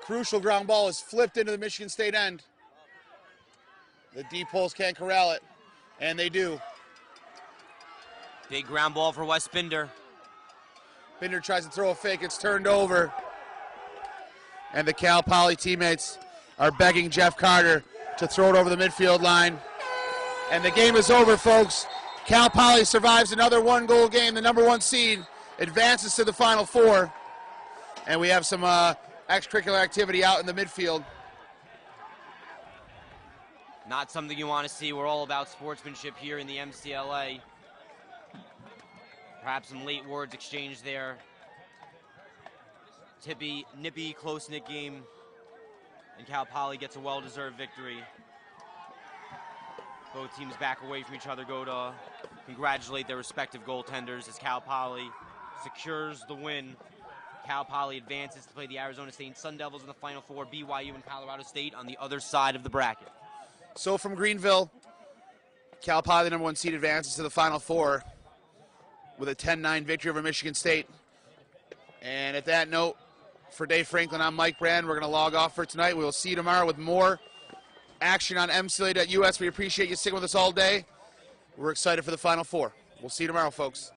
Crucial ground ball is flipped into the Michigan State end. The deep holes can't corral it, and they do. Big ground ball for Wes Binder. Binder tries to throw a fake. It's turned over. And the Cal Poly teammates are begging Jeff Carter to throw it over the midfield line. And the game is over, folks. Cal Poly survives another one-goal game. The number 1 seed advances to the Final Four. And we have some extracurricular activity out in the midfield. Not something you want to see. We're all about sportsmanship here in the MCLA. Perhaps some late words exchanged there. Nippy, close-knit game. And Cal Poly gets a well-deserved victory. Both teams back away from each other, go to congratulate their respective goaltenders as Cal Poly secures the win. Cal Poly advances to play the Arizona State Sun Devils in the Final Four, BYU and Colorado State on the other side of the bracket. So from Greenville, Cal Poly, the number 1 seed, advances to the Final Four with a 10-9 victory over Michigan State. And at that note, for Dave Franklin, I'm Mike Brand. We're going to log off for tonight. We will see you tomorrow with more action on MCLA.us. We appreciate you sticking with us all day. We're excited for the Final Four. We'll see you tomorrow, folks.